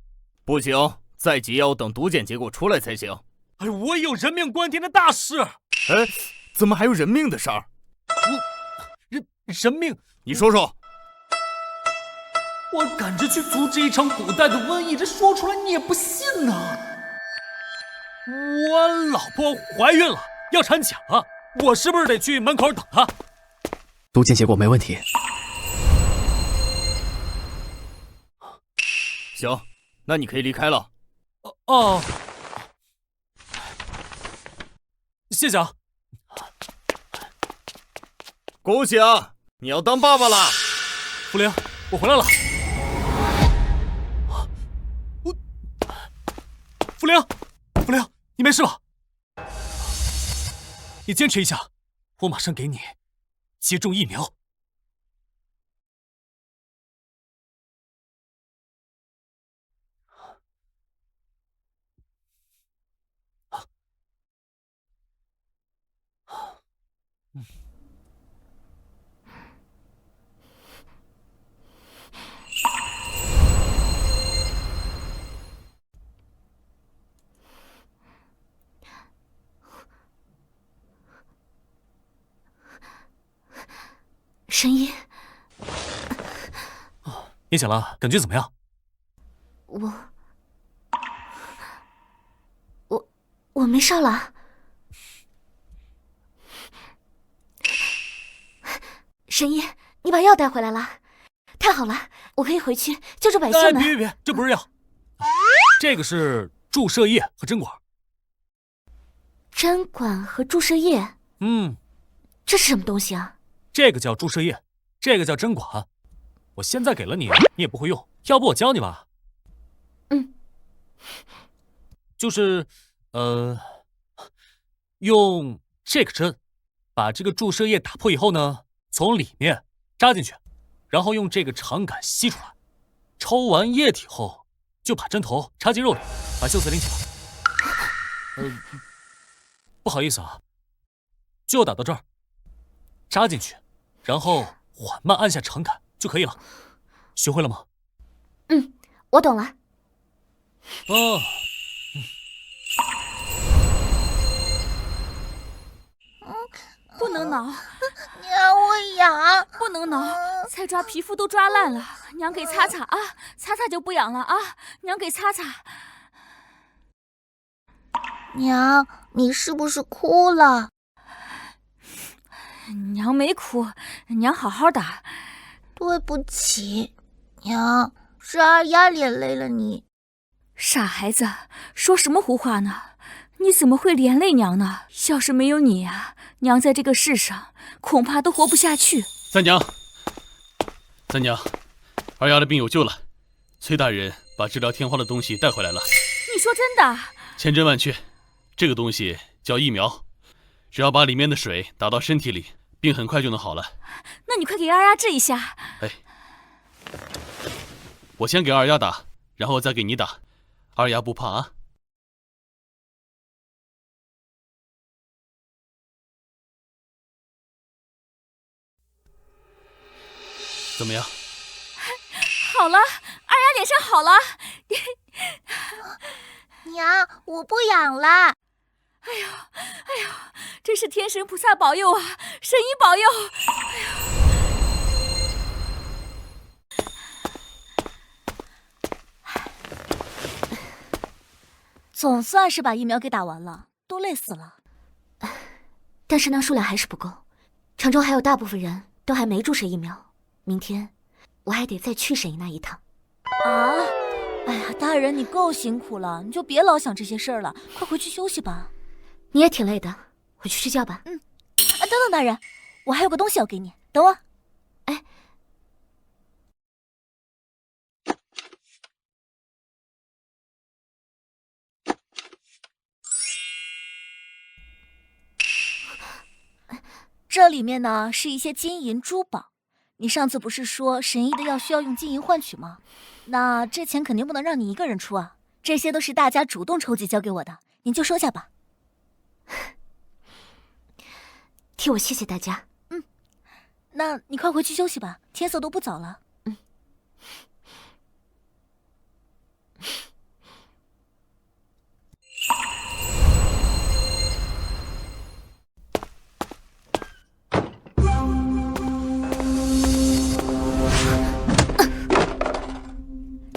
不行，再急也要等毒检结果出来才行。哎，我有人命关天的大事。哎，怎么还有人命的事儿？人命？你说说。我赶着去阻止一场古代的瘟疫，这说出来你也不信呐。我老婆怀孕了，要产假，我是不是得去门口等她？毒检结果没问题。行，那你可以离开了。哦，谢谢啊。恭喜啊，你要当爸爸了。福灵，我回来了。福灵，你没事吧？你坚持一下，我马上给你接种疫苗。神医，你醒了，感觉怎么样？我没事了。神医，你把药带回来了，太好了，我可以回去救助百姓们。别，这不是药，这个是注射液和针管。针管和注射液？这是什么东西啊？这个叫注射液，这个叫针管。我现在给了你，你也不会用，要不我教你吧？就是用这个针把这个注射液打破以后呢，从里面扎进去，然后用这个长杆吸出来，抽完液体后就把针头插进肉里，把袖子拎起来。不好意思啊，就打到这儿，扎进去，然后缓慢按下长杆就可以了。学会了吗？我懂了。不能挠，娘，我痒。不能挠，才抓皮肤都抓烂了。娘给擦擦啊，擦擦就不痒了啊。娘给擦擦。娘，你是不是哭了？娘没哭，娘好好的。对不起，娘，是二丫连累了你。傻孩子，说什么胡话呢？你怎么会连累娘呢？要是没有你啊，娘在这个世上恐怕都活不下去。三娘，二丫的病有救了，崔大人把治疗天花的东西带回来了。你说真的？千真万确，这个东西叫疫苗，只要把里面的水打到身体里，病很快就能好了。那你快给二丫治一下。我先给二丫打，然后再给你打，二丫不怕啊。怎么样？好了，二丫脸上好了。娘，我不痒了。哎呦，真是天神菩萨保佑啊，神医保佑。总算是把疫苗给打完了，都累死了。但是那数量还是不够，城中还有大部分人都还没注射疫苗。明天我还得再去神医那一趟。哎呀，大人你够辛苦了，你就别老想这些事儿了，快回去休息吧。你也挺累的，回去睡觉吧。等等，大人，我还有个东西要给你，等我。这里面呢是一些金银珠宝，你上次不是说神医的药需要用金银换取吗？那这钱肯定不能让你一个人出啊，这些都是大家主动筹集交给我的，您就收下吧。替我谢谢大家。那你快回去休息吧，天色都不早了。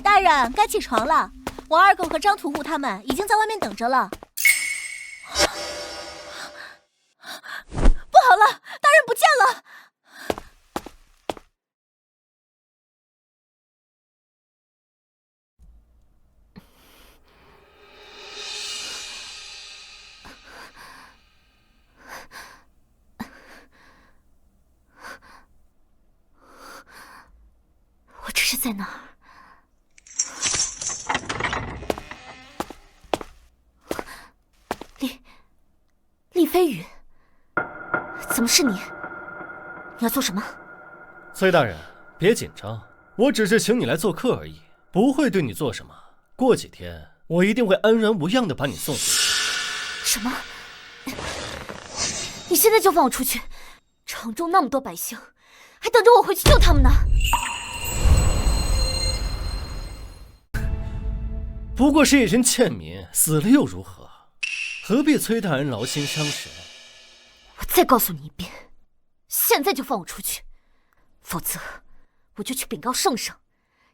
大人，该起床了。王二狗和张屠户他们已经在外面等着了。不好了，大人不见了！我这是在哪儿？厉飞羽，怎么是你？你要做什么？崔大人，别紧张，我只是请你来做客而已，不会对你做什么。过几天，我一定会安然无恙的把你送回去。什么？你现在就放我出去？城中那么多百姓，还等着我回去救他们呢。不过是一群贱民，死了又如何？何必崔大人劳心伤神？我再告诉你一遍，现在就放我出去，否则我就去禀告圣上，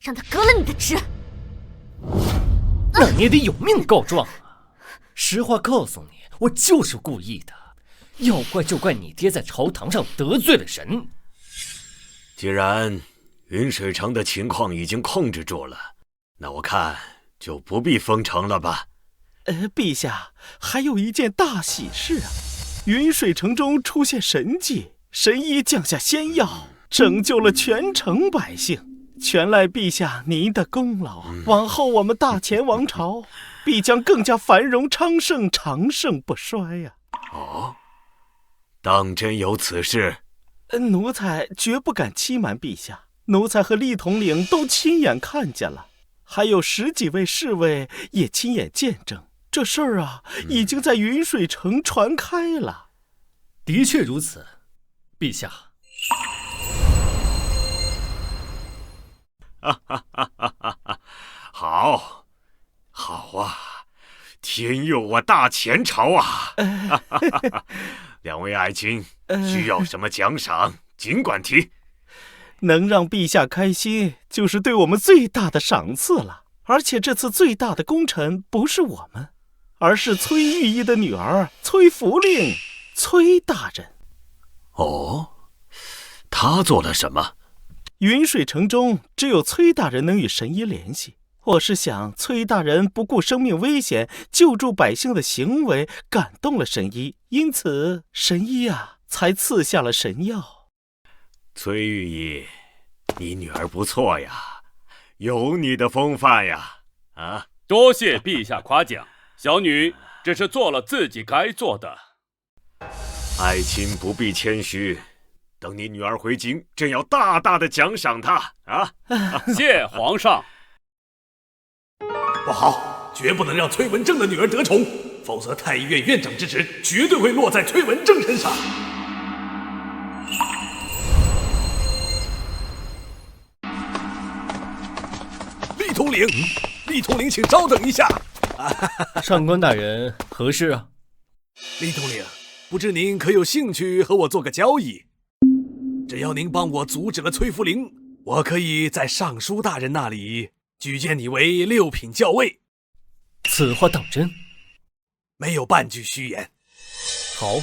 让他革了你的职。那你也得有命告状啊！实话告诉你，我就是故意的，要怪就怪你爹在朝堂上得罪了人。既然云水城的情况已经控制住了，那我看就不必封城了吧。陛下，还有一件大喜事啊！云水城中出现神迹，神医降下仙药，拯救了全城百姓。全赖陛下您的功劳，往后我们大前王朝必将更加繁荣昌盛，长盛不衰呀！哦，当真有此事？奴才绝不敢欺瞒陛下，奴才和厉统领都亲眼看见了，还有10几位侍卫也亲眼见证，这事儿啊，已经在云水城传开了。的确如此，陛下。好，好啊，天佑我大前朝啊！两位爱卿需要什么奖赏，尽管提。能让陛下开心，就是对我们最大的赏赐了。而且这次最大的功臣不是我们，而是崔御医的女儿崔福令，崔大人。哦，他做了什么？云水城中只有崔大人能与神医联系，我是想崔大人不顾生命危险救助百姓的行为感动了神医，因此神医啊才赐下了神药。崔御医，你女儿不错呀，有你的风范呀！啊，多谢陛下夸奖，小女只是做了自己该做的。爱卿不必谦虚。等你女儿回京，朕要大大的奖赏她啊！谢皇上。不好，绝不能让崔文正的女儿得宠，否则太医院院长之职绝对会落在崔文正身上。厉统领，厉统领，请稍等一下。上官大人，何事啊？厉统领，不知您可有兴趣和我做个交易？只要您帮我阻止了崔福陵，我可以在尚书大人那里举荐你为6品校尉。此话当真？没有半句虚言。好，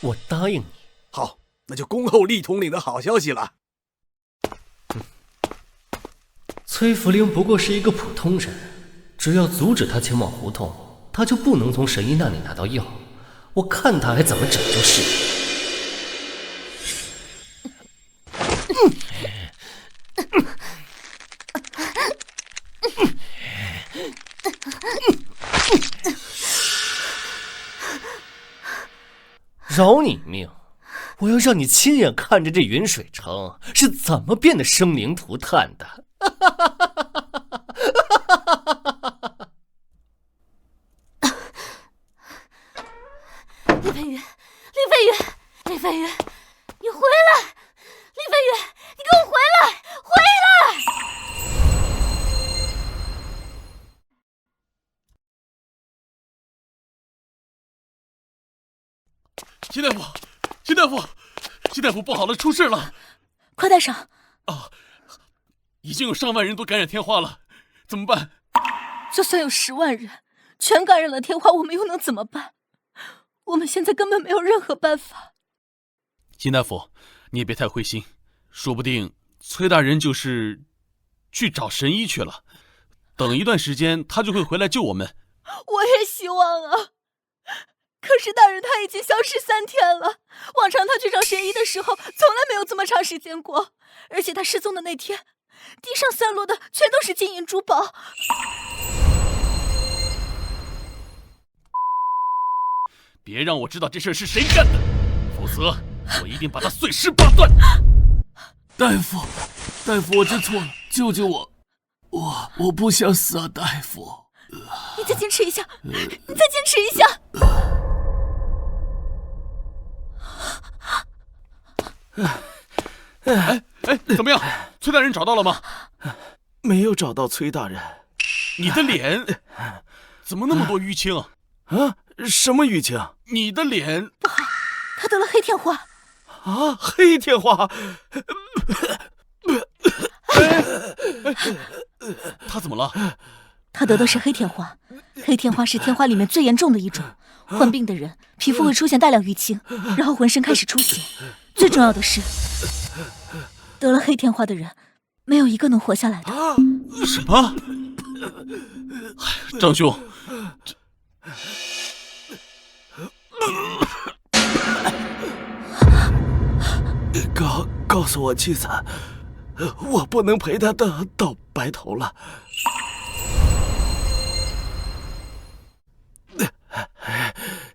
我答应你。好，那就恭候厉统领的好消息了。崔福陵不过是一个普通人，只要阻止他前往胡同，他就不能从神医那里拿到药。我看他还怎么拯救世人。饶你命！我要让你亲眼看着这云水城是怎么变得生灵涂炭的！厉飞宇，厉飞宇，厉飞宇，你回来！厉飞宇，你给我回来！回来！秦大夫，秦大夫，秦大夫，不好了，出事了！快带上！啊，已经有上万人都感染天花了，怎么办？就算有10万人全感染了天花，我们又能怎么办？我们现在根本没有任何办法。秦大夫，你也别太灰心，说不定崔大人就是去找神医去了，等一段时间他就会回来救我们。我也希望啊。可是大人他已经消失3天了，往常他去找神医的时候从来没有这么长时间过，而且他失踪的那天，地上散落的全都是金银珠宝。别让我知道这事是谁干的，否则我一定把他碎尸八段。大夫，我知错了，救救我！我不想死啊，大夫。你再坚持一下，你再坚持一下。怎么样？崔大人找到了吗？没有找到崔大人。你的脸怎么那么多淤青啊？啊？什么淤青？你的脸不好，他得了黑天花。啊，黑天花！他怎么了？他得的是黑天花。黑天花是天花里面最严重的一种，患病的人皮肤会出现大量淤青，然后浑身开始出血。最重要的是，得了黑天花的人没有一个能活下来的。什么？张兄，告诉我妻子，我不能陪她到白头了。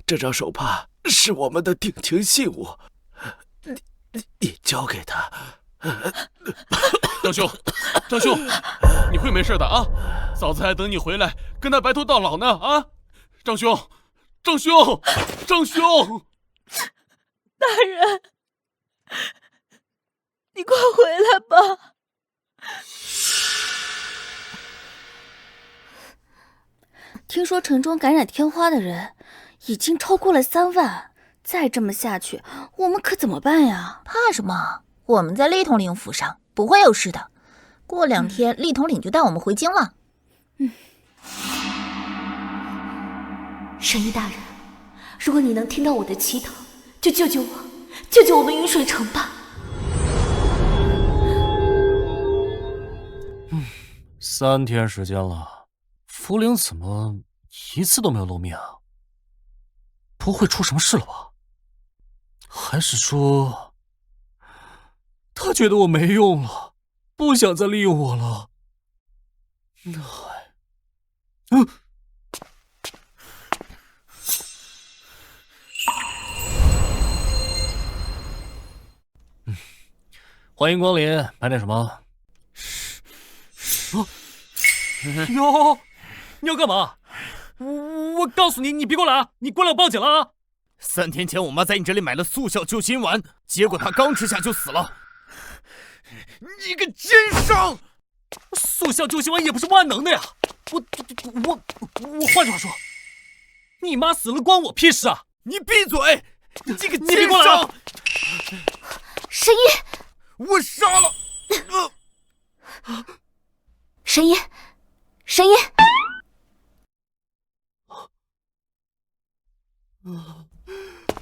这张手帕是我们的定情信物，你交给他。张兄，你会没事的啊！嫂子还等你回来，跟他白头到老呢啊！张兄，大人，你快回来吧。听说城中感染天花的人已经超过了3万，再这么下去，我们可怎么办呀？怕什么？我们在厉统领府上，不会有事的。过2天，厉统领就带我们回京了。神医大人，如果你能听到我的祈祷，就救救我，救救我们云水城吧。3天时间了，茯苓怎么一次都没有露面啊？不会出什么事了吧？还是说他觉得我没用了，不想再利用我了？欢迎光临，买点什么？哟，你要干嘛？我告诉你，你别过来啊！你过来我报警了啊！3天前我妈在你这里买了速效救心丸，结果她刚吃下就死了。你个奸商！速效救心丸也不是万能的呀！我换句话说，你妈死了关我屁事啊！你闭嘴！你这个你别过来啊！神医，我杀了！神医，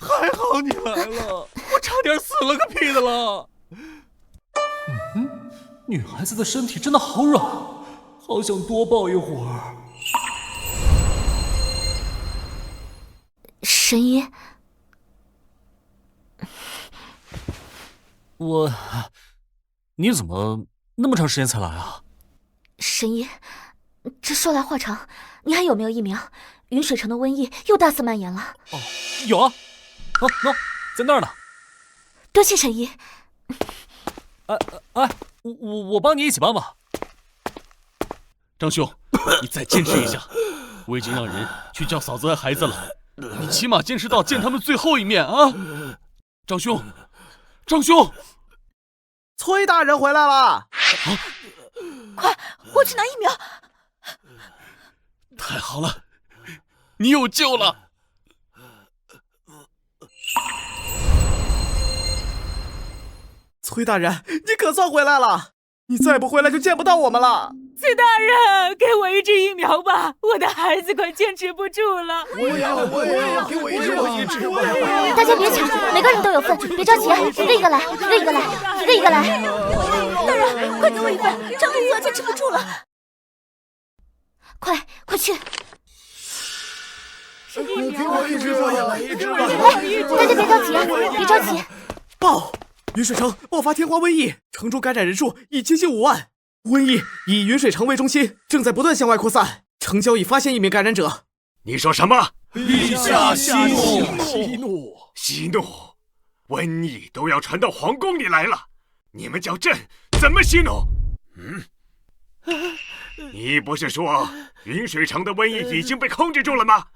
还好你来了，我差点死了个屁的了。女孩子的身体真的好软，好想多抱一会儿。神医，你怎么那么长时间才来啊？神医，这说来话长，你还有没有疫苗？云水城的瘟疫又大肆蔓延了。哦，有啊，在那儿呢。多谢神医。我帮你一起帮吧。张兄，你再坚持一下，我已经让人去叫嫂子和孩子了，你起码坚持到见他们最后一面啊！张兄，崔大人回来了！快，我去拿疫苗。太好了，你有救了！崔大人，你可算回来了！你再不回来就见不到我们了。崔大人，给我1支疫苗吧，我的孩子快坚持不住了。我也要，给我1支，大家别抢，每个人都有份，别着急，一个一个来。大人，快给我1份，张公子坚持不住了。快去！给我1支吧，大家别着急。报！云水城爆发天花瘟疫，城中感染人数已接近5万。瘟疫以云水城为中心，正在不断向外扩散。城郊已发现1名感染者。你说什么？陛下息怒！息怒！瘟疫都要传到皇宫里来了，你们叫朕怎么息怒？你不是说云水城的瘟疫已经被控制住了吗？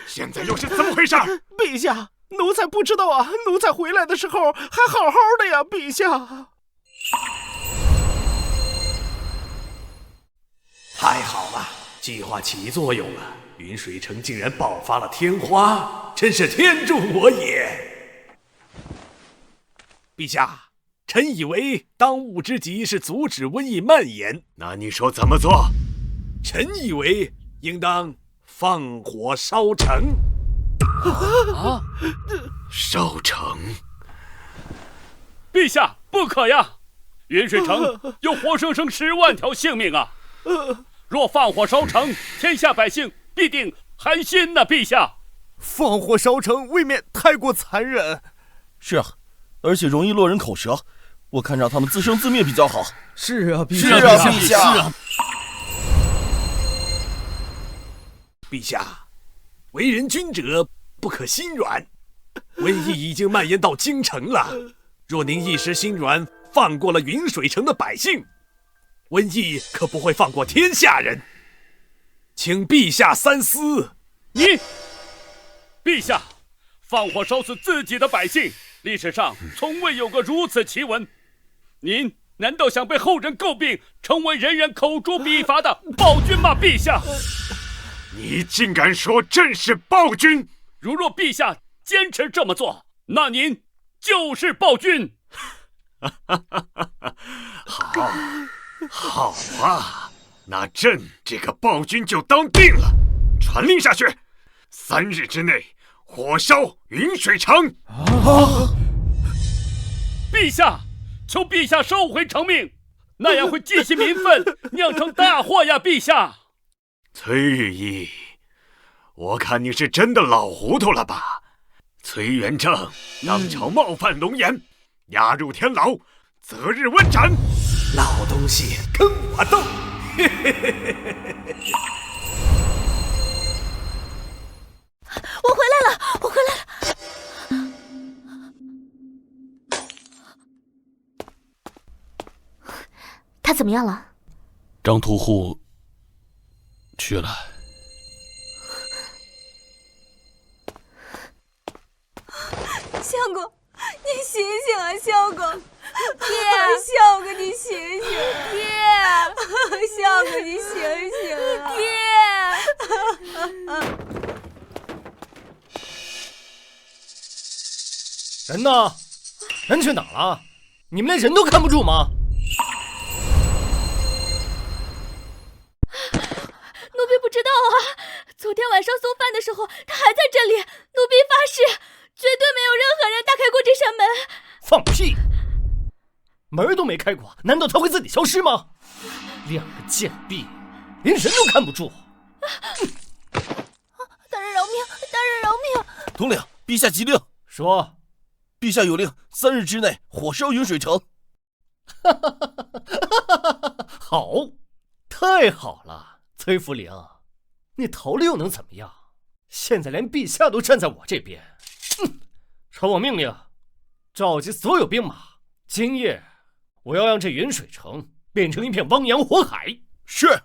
现在又是怎么回事？陛下，奴才不知道啊，奴才回来的时候还好好的呀，陛下。太好了，计划起作用了，云水城竟然爆发了天花，真是天助我也！陛下，臣以为当务之急是阻止瘟疫蔓延。那你说怎么做？臣以为应当放火烧城。烧城？陛下，不可呀！云水城有活生生10万条性命啊！若放火烧城，天下百姓必定寒心呐！陛下，放火烧城未免太过残忍。是啊，而且容易落人口舌。我看让他们自生自灭比较好。是啊，陛下。是啊，陛下。是啊。陛下，为人君者不可心软。瘟疫已经蔓延到京城了，若您一时心软，放过了云水城的百姓，瘟疫可不会放过天下人。请陛下三思。陛下，放火烧死自己的百姓，历史上从未有过如此奇闻。您难道想被后人诟病，成为人人口诛笔伐的暴君吗？陛下，你竟敢说朕是暴君！如若陛下坚持这么做，那您就是暴君。好啊，那朕这个暴君就当定了，传令下去，3日之内火烧云水城。陛下，求陛下收回成命，那样会激起民愤，酿成大祸呀！陛下，崔御医，我看你是真的老糊涂了吧？崔元正当朝冒犯龙颜，押入天牢，择日问斩。老东西跟我斗！我回来了，我回来了。他怎么样了？张屠户去了。相公，你醒醒啊，相公！爹，相公你醒醒！爹，相公你醒醒啊！爹。人呢？人去哪儿了？你们连人都看不住吗？奴婢不知道啊，昨天晚上送饭的时候，他还在这里。奴婢发誓，绝对没有任何人打开过这扇门。放屁！门都没开过，难道他会自己消失吗？两个贱婢，连人都看不住。大人饶命！大人饶命！统领，陛下急令，说。陛下有令，3日之内火烧云水城。好，太好了，崔福陵，你逃了又能怎么样？现在连陛下都站在我这边。传我命令，召集所有兵马，今夜我要让这云水城变成一片汪洋火海。是。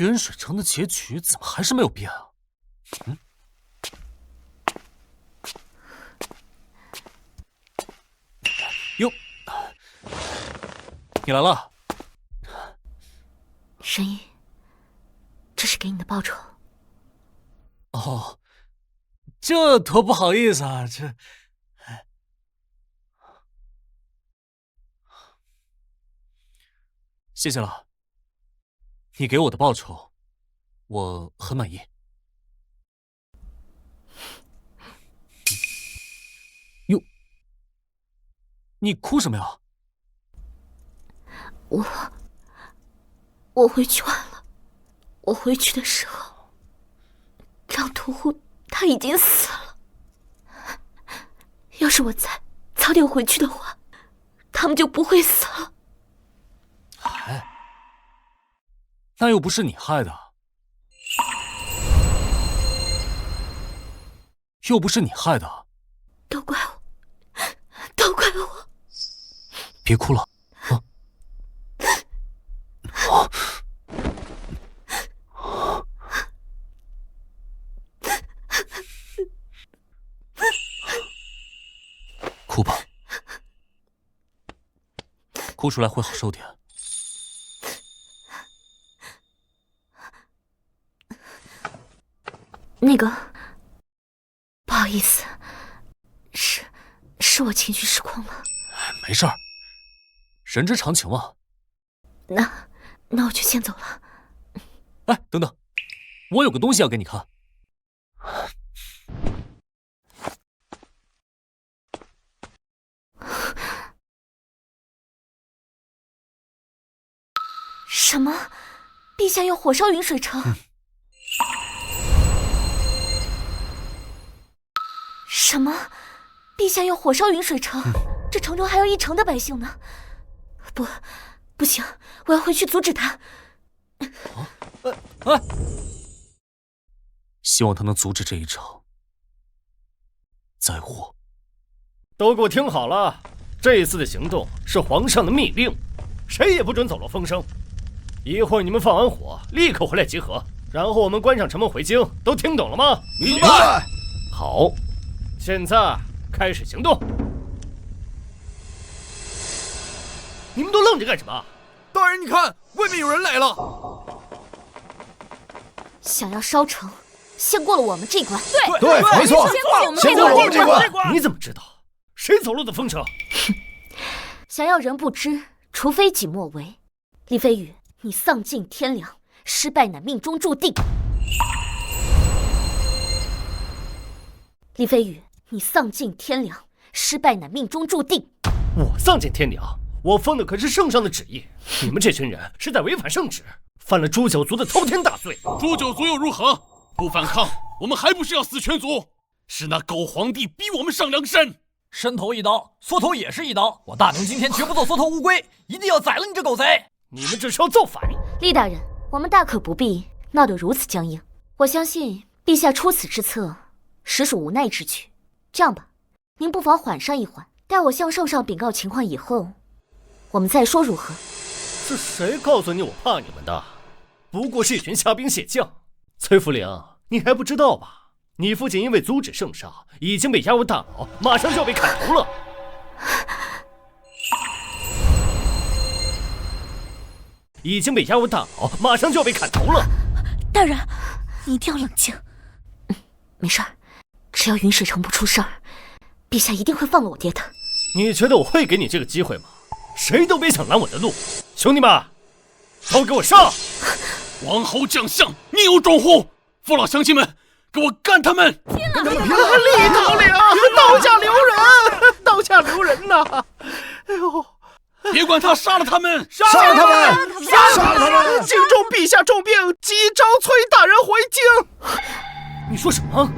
云水城的结局怎么还是没有变啊？哟，你来了。神医，这是给你的报酬。哦，这多不好意思啊，这，谢谢了。你给我的报酬，我很满意。哟，你哭什么呀？我回去晚了。我回去的时候，张屠户他已经死了。要是我早点回去的话，他们就不会死了。那又不是你害的。又不是你害的。都怪我，都怪我。别哭了，啊！哭吧，哭出来会好受点。那个，不好意思，是我情绪失控了。没事儿，人之常情嘛。那我就先走了。哎，等等，我有个东西要给你看。什么？陛下要火烧云水城？什么？陛下要火烧云水城？这城中还有1城的百姓呢！不行，我要回去阻止他。希望他能阻止这一场灾祸。都给我听好了，这一次的行动是皇上的密令，谁也不准走漏风声。一会儿你们放完火，立刻回来集合，然后我们关上城门回京。都听懂了吗？明白。好，现在开始行动。你们都愣着干什么？大人，你看，外面有人来了。想要烧城，先过了我们这关。对，没错，先过了我们这关。你怎么知道？谁走漏的风声？想要人不知，除非己莫为。李飞宇，你丧尽天良，失败乃命中注定。李飞宇，你丧尽天良，失败乃命中注定。我丧尽天良？我奉的可是圣上的旨意，你们这群人是在违反圣旨，犯了诛九族的滔天大罪。诛九族又如何？不反抗，我们还不是要死全族？是那狗皇帝逼我们上梁山。伸头一刀，缩头也是一刀。我大牛今天绝不做缩头乌龟，一定要宰了你这狗贼！你们这是要造反！厉大人，我们大可不必闹得如此僵硬。我相信陛下出此之策，实属无奈之举。这样吧，您不妨缓上一缓，待我向圣上禀告情况以后，我们再说如何？是谁告诉你我怕你们的？不过是一群虾兵蟹将。崔福陵，你还不知道吧？你父亲因为阻止圣上，已经被押入大牢，马上就要被砍头了。已经被押入大牢，马上就要被砍头了。大人，你一定要冷静。没事儿，只要云水城不出事儿，陛下一定会放了我爹的。你觉得我会给你这个机会吗？谁都别想拦我的路！兄弟们，都给我上！王侯将相，宁有种乎？父老乡亲们，给我干他们！跟他们拼了！厉头领，刀下留人，刀下留人呐！哎呦！别管他，杀了他们！杀了他们！杀了他们！京中陛下重病，急召崔大人回京。你说什么？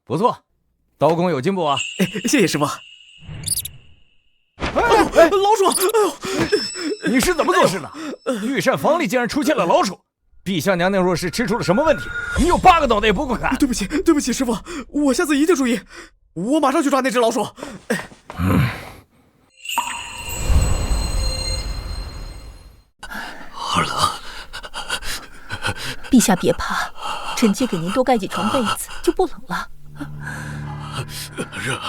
不错，刀工有进步啊！谢谢师傅。老鼠！你是怎么做事的？御膳房里竟然出现了老鼠！陛下娘娘若是吃出了什么问题，你有8个脑袋也不够砍。对不起，师傅，我下次一定注意，我马上去抓那只老鼠。好冷。陛下别怕，臣妾给您多盖几床被子，就不冷了。热，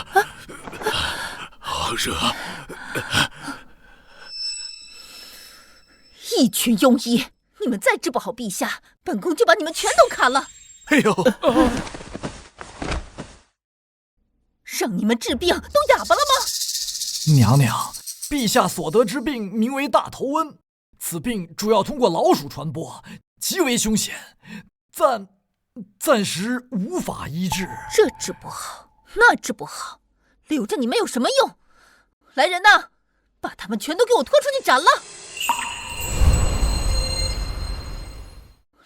好热！一群庸医，你们再治不好陛下，本宫就把你们全都砍了！哎呦！让你们治病都哑巴了吗？娘娘，陛下所得之病名为大头瘟，此病主要通过老鼠传播，极为凶险，暂时无法医治。这治不好，那治不好，留着你们有什么用？来人呐，把他们全都给我拖出去斩了！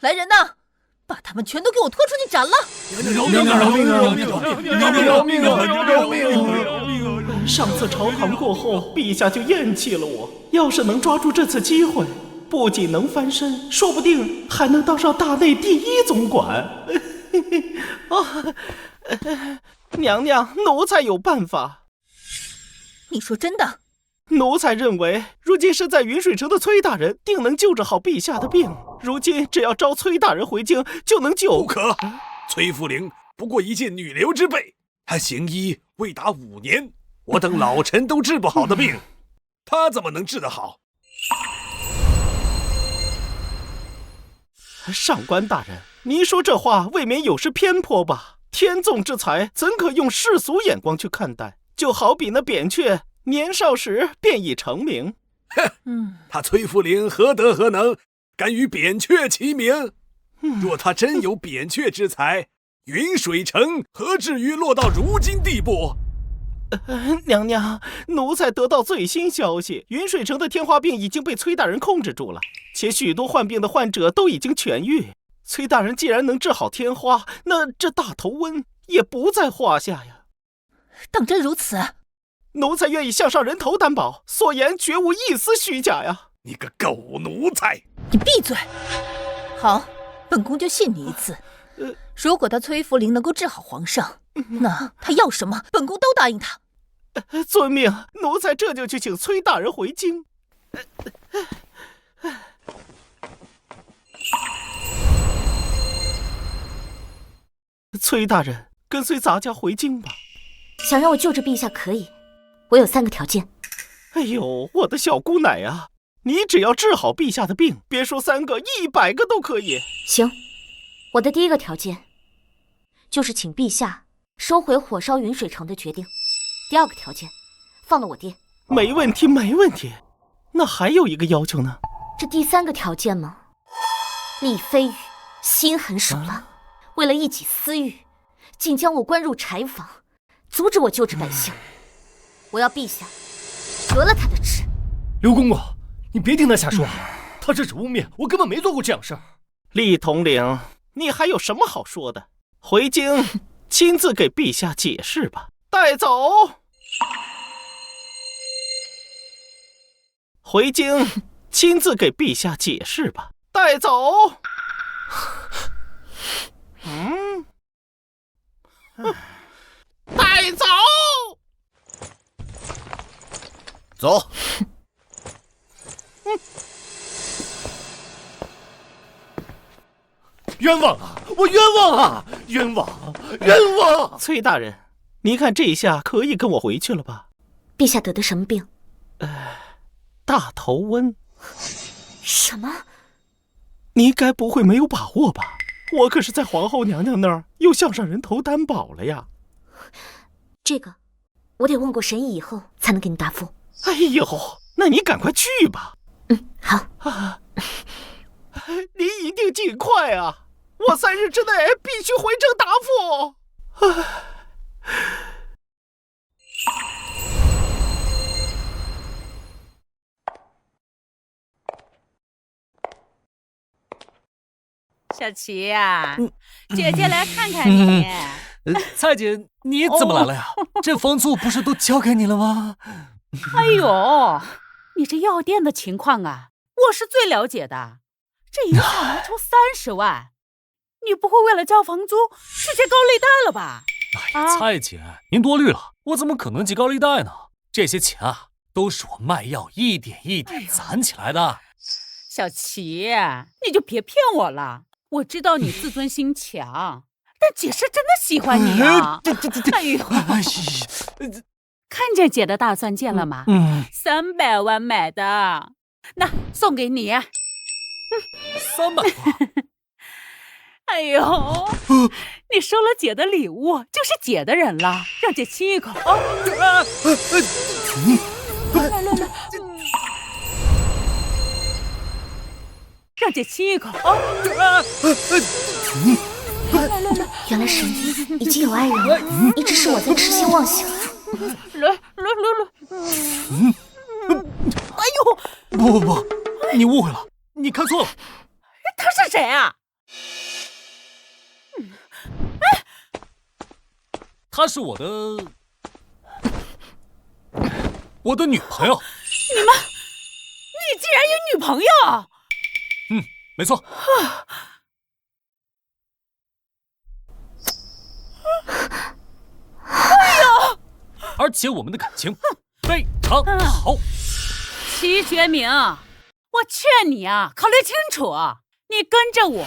来人呐，把他们全都给我拖出去斩了！饶命啊！饶命啊！饶命啊！饶命啊！饶命啊！饶命啊！上次朝堂过后，陛下就厌弃了我。要是能抓住这次机会，不仅能翻身，说不定还能当上大内第1总管。娘娘，奴才有办法。你说真的？奴才认为，如今身在云水城的崔大人定能救治好陛下的病。如今只要召崔大人回京，就能救。不可！崔福陵不过一介女流之辈，他行医未达5年，我等老臣都治不好的病，他怎么能治得好？上官大人，您说这话未免有失偏颇吧？天纵之才，怎可用世俗眼光去看待？就好比那扁鹊，年少时便已成名。哼，他崔福陵何德何能，敢与扁鹊齐名？若他真有扁鹊之才，云水城何至于落到如今地步？娘娘，奴才得到最新消息，云水城的天花病已经被崔大人控制住了，且许多患病的患者都已经痊愈。崔大人既然能治好天花，那这大头瘟也不在话下呀。当真如此？奴才愿意向上人头担保，所言绝无一丝虚假呀！你个狗奴才！你闭嘴！好，本宫就信你一次。如果他崔福陵能够治好皇上，那他要什么，本宫都答应他。遵命，奴才这就去请崔大人回京。崔大人，跟随咱家回京吧。想让我救治陛下可以，我有3个条件。哎呦，我的小姑奶啊，你只要治好陛下的病，别说3个，100个都可以。行，我的第1个条件就是请陛下收回火烧云水城的决定。第2个条件，放了我爹。没问题，没问题。那还有一个要求呢？这第3个条件吗？厉飞羽心狠手辣，为了一己私欲，竟将我关入柴房，阻止我救治百姓。我要陛下革了他的职。刘公公，你别听他瞎说，他这是污蔑，我根本没做过这样事儿。厉统领，你还有什么好说的？回京亲自给陛下解释吧。带走。回京亲自给陛下解释吧。带走。带走。走。冤枉啊！我冤枉啊！冤枉！冤枉！崔大人，你看这一下可以跟我回去了吧？陛下得的什么病？大头瘟。什么？你该不会没有把握吧？我可是在皇后娘娘那儿又向上人头担保了呀。这个，我得问过神医以后才能给你答复。哎呦，那你赶快去吧。好。你一定尽快啊！我3日之内必须回城答复。小琪呀，姐姐来看看你。蔡姐，你怎么来了呀？这房租不是都交给你了吗？哎呦，你这药店的情况啊，我是最了解的。这一下能出30万，你不会为了交房租去借高利贷了吧？哎呀，蔡姐，您多虑了，我怎么可能借高利贷呢？这些钱啊，都是我卖药一点一点攒起来的。小琪，你就别骗我了。我知道你自尊心强，但姐是真的喜欢你啊！哎呦，看见姐的大钻戒了吗？300万买的，那送给你。300万。哎呦，你收了姐的礼物，就是姐的人了，让姐亲一口啊！来，让姐亲一口啊！原来神医已经有爱人了，一直是我在痴心妄想。来，哎呦，不，你误会了，你看错了。他是谁啊？他是我的我的女朋友。你竟然有女朋友？没错。哎呦！而且我们的感情非常好。齐觉明，我劝你啊，考虑清楚。你跟着我，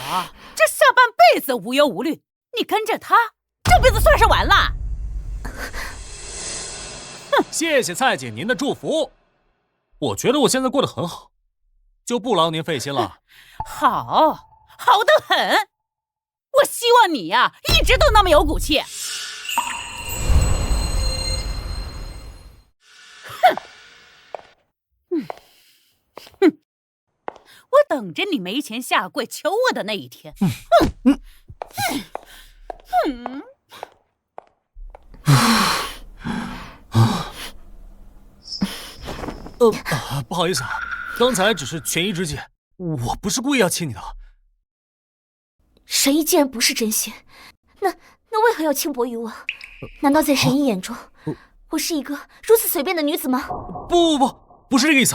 这下半辈子无忧无虑；你跟着他，这辈子算是完了。谢谢蔡姐您的祝福，我觉得我现在过得很好，就不劳您费心了。好得很。我希望你呀，一直都那么有骨气。我等着你没钱下跪求我的那一天。不好意思啊，刚才只是权宜之计，我不是故意要亲你的。神医既然不是真心，那为何要轻薄于我？难道在神医眼中，我是一个如此随便的女子吗？不是这个意思。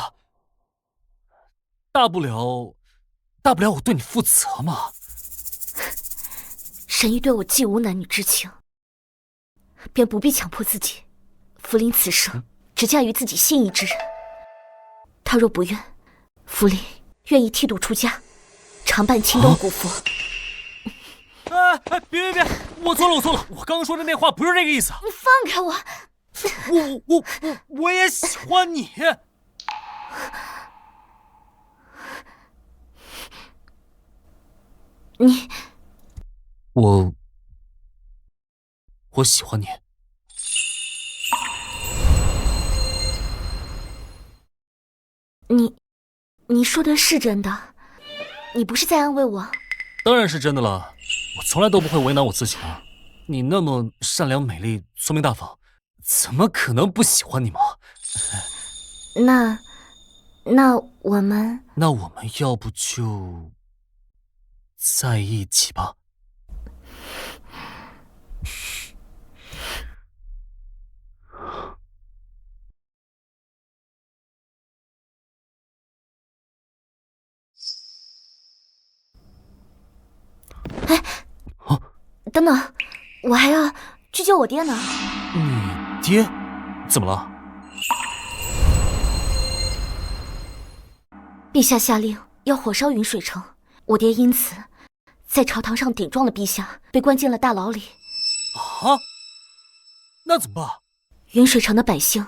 大不了我对你负责嘛。神医对我既无男女之情，便不必强迫自己。福临此生只嫁于自己心仪之人。他若不愿，福临愿意剃度出家，常伴青灯古佛。别！我错了！我刚刚说的那话不是这个意思。你放开我！我也喜欢你。我喜欢你。你说的是真的？你不是在安慰我？当然是真的了，我从来都不会为难我自己的。你那么善良美丽、聪明大方，怎么可能不喜欢你嘛？那我们要不就在一起吧？等等，我还要去救我爹呢。你爹怎么了？陛下下令要火烧云水城，我爹因此在朝堂上顶撞了陛下，被关进了大牢里。啊？那怎么办？云水城的百姓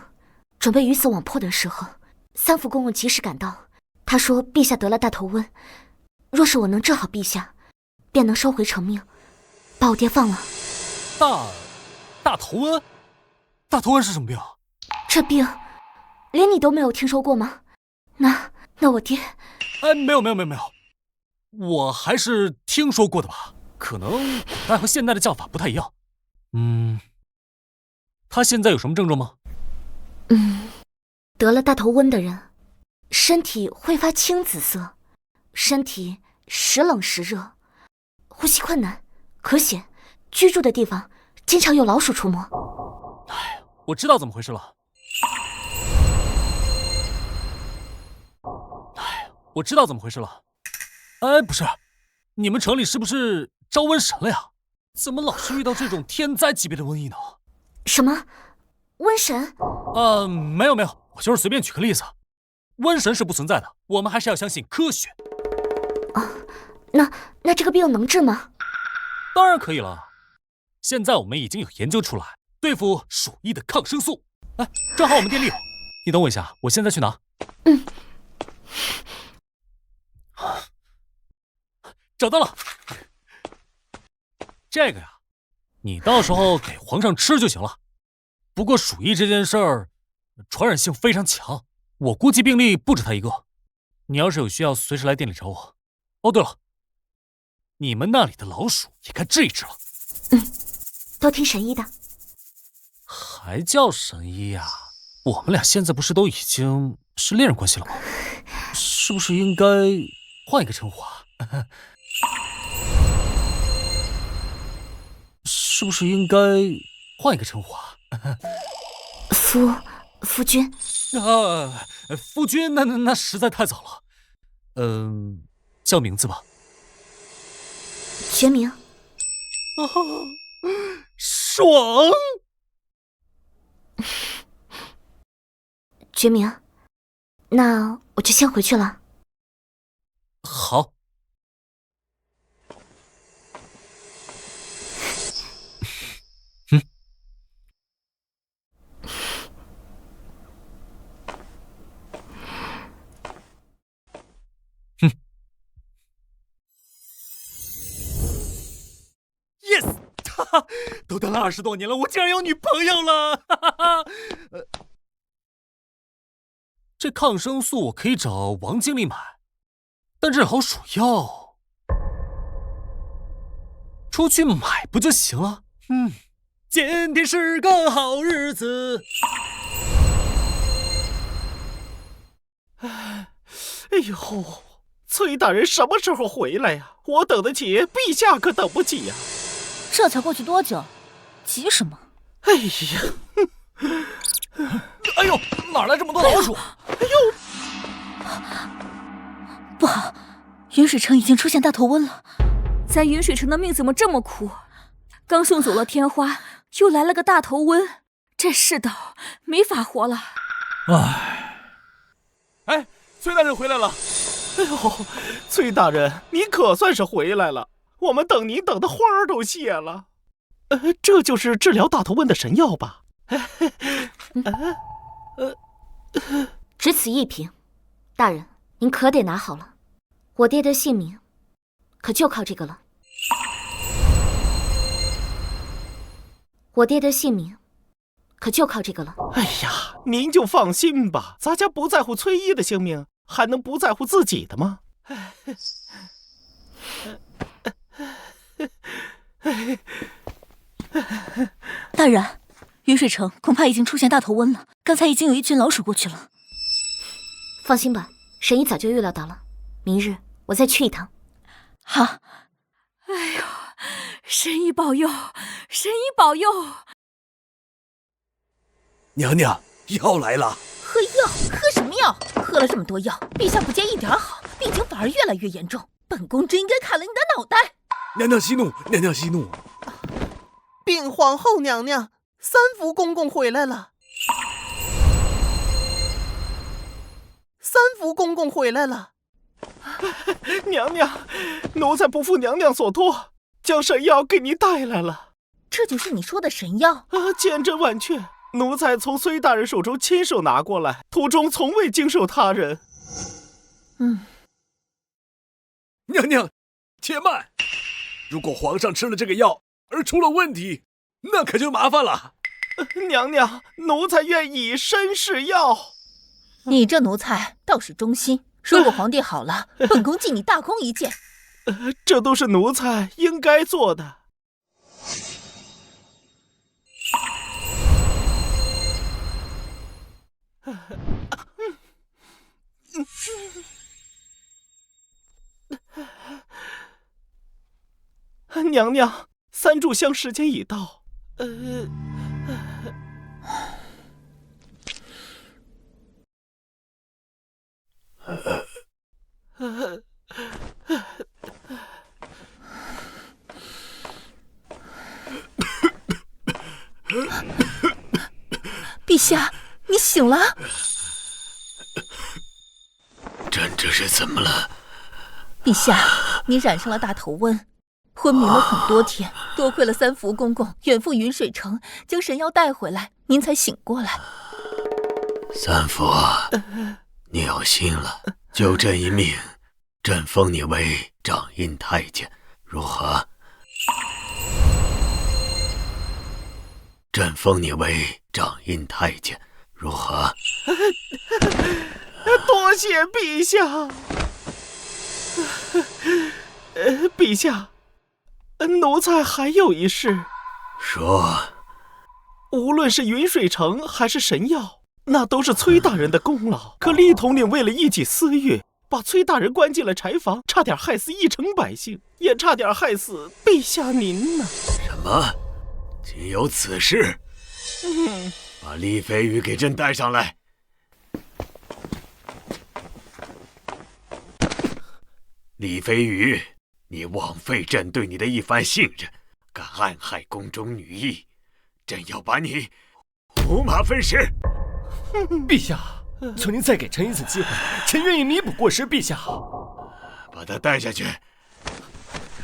准备鱼死网破的时候，三福公公及时赶到。他说陛下得了大头瘟，若是我能治好陛下，便能收回成命，把我爹放了。大头瘟？大头瘟是什么病？这病连你都没有听说过吗？那我爹……没有，我还是听说过的吧，可能古代和现代的叫法不太一样。他现在有什么症状吗？得了大头瘟的人，身体会发青紫色，身体时冷时热，呼吸困难，咳血，居住的地方经常有老鼠出没。我知道怎么回事了。不是，你们城里是不是招瘟神了呀？怎么老是遇到这种天灾级别的瘟疫呢？什么？瘟神？没有，我就是随便举个例子。瘟神是不存在的，我们还是要相信科学。那这个病能治吗？当然可以了，现在我们已经有研究出来对付鼠疫的抗生素。正好我们店里有，你等我一下，我现在去拿。找到了，这个呀，你到时候给皇上吃就行了。不过鼠疫这件事儿，传染性非常强，我估计病例不止他一个。你要是有需要，随时来店里找我。哦，对了，你们那里的老鼠也该治一治了。都听神医的。还叫神医呀？我们俩现在不是都已经是恋人关系了吗？是不是应该换一个称呼啊？夫君，夫君，那实在太早了。叫名字吧。全名。爽。全名。那我就先回去了。好。Yes， 哈哈，都等了20多年了，我竟然有女朋友了！哈哈哈。这抗生素我可以找王经理买，但这老鼠药出去买不就行了？今天是个好日子。哎呦，崔大人什么时候回来呀？我等得起，陛下可等不起呀！这才过去多久，急什么？哎呀，哎呦，哪来这么多老鼠？哎呦，不好，云水城已经出现大头瘟了。咱云水城的命怎么这么苦？刚送走了天花，又来了个大头瘟，这世道没法活了。哎，崔大人回来了！哎呦，崔大人，你可算是回来了，我们等您等的花儿都谢了。这就是治疗大头瘟的神药吧？只此一瓶，大人您可得拿好了，我爹的性命可就靠这个了。我爹的性命可就靠这个了。哎呀，您就放心吧，咱家不在乎崔一的性命，还能不在乎自己的吗？大人，云水城恐怕已经出现大头瘟了，刚才已经有一群老鼠过去了。放心吧，神医早就预料到了，明日我再去一趟。好。哎呦，神医保佑，神医保佑！娘娘，药来了。喝药？喝什么药？喝了这么多药，陛下不见一点好，病情反而越来越严重。本宫真应该砍了你的脑袋！娘娘息怒，娘娘息怒。禀皇后娘娘，三福公公回来了。三福公公回来了。娘娘，奴才不负娘娘所托，将神药给您带来了。这就是你说的神药？千真万确，奴才从崔大人手中亲手拿过来，途中从未经受他人。娘娘，且慢！如果皇上吃了这个药而出了问题，那可就麻烦了。娘娘，奴才愿以身试药。你这奴才倒是忠心，如果皇帝好了，本宫记你大功一件。这都是奴才应该做的。娘娘，3炷香时间已到。陛下，你醒了？这是怎么了？陛下，你染上了大头瘟，昏迷了很多天，多亏了三福公公远赴云水城将神药带回来，您才醒过来。三福，你有心了，就这一命，朕封你为掌印太监，如何？朕封你为掌印太监，如何？多谢陛下。陛下，奴才还有一事。说。无论是云水城还是神药，那都是崔大人的功劳。可厉统领为了一己私欲，把崔大人关进了柴房，差点害死一城百姓，也差点害死陛下您呢。什么？竟有此事？把厉飞羽给朕带上来。李飞宇，你枉费朕对你的一番信任，敢暗害宫中女医，朕要把你五马分尸！陛下，求您再给臣一次机会，臣愿意弥补过失。陛下，把他带下去。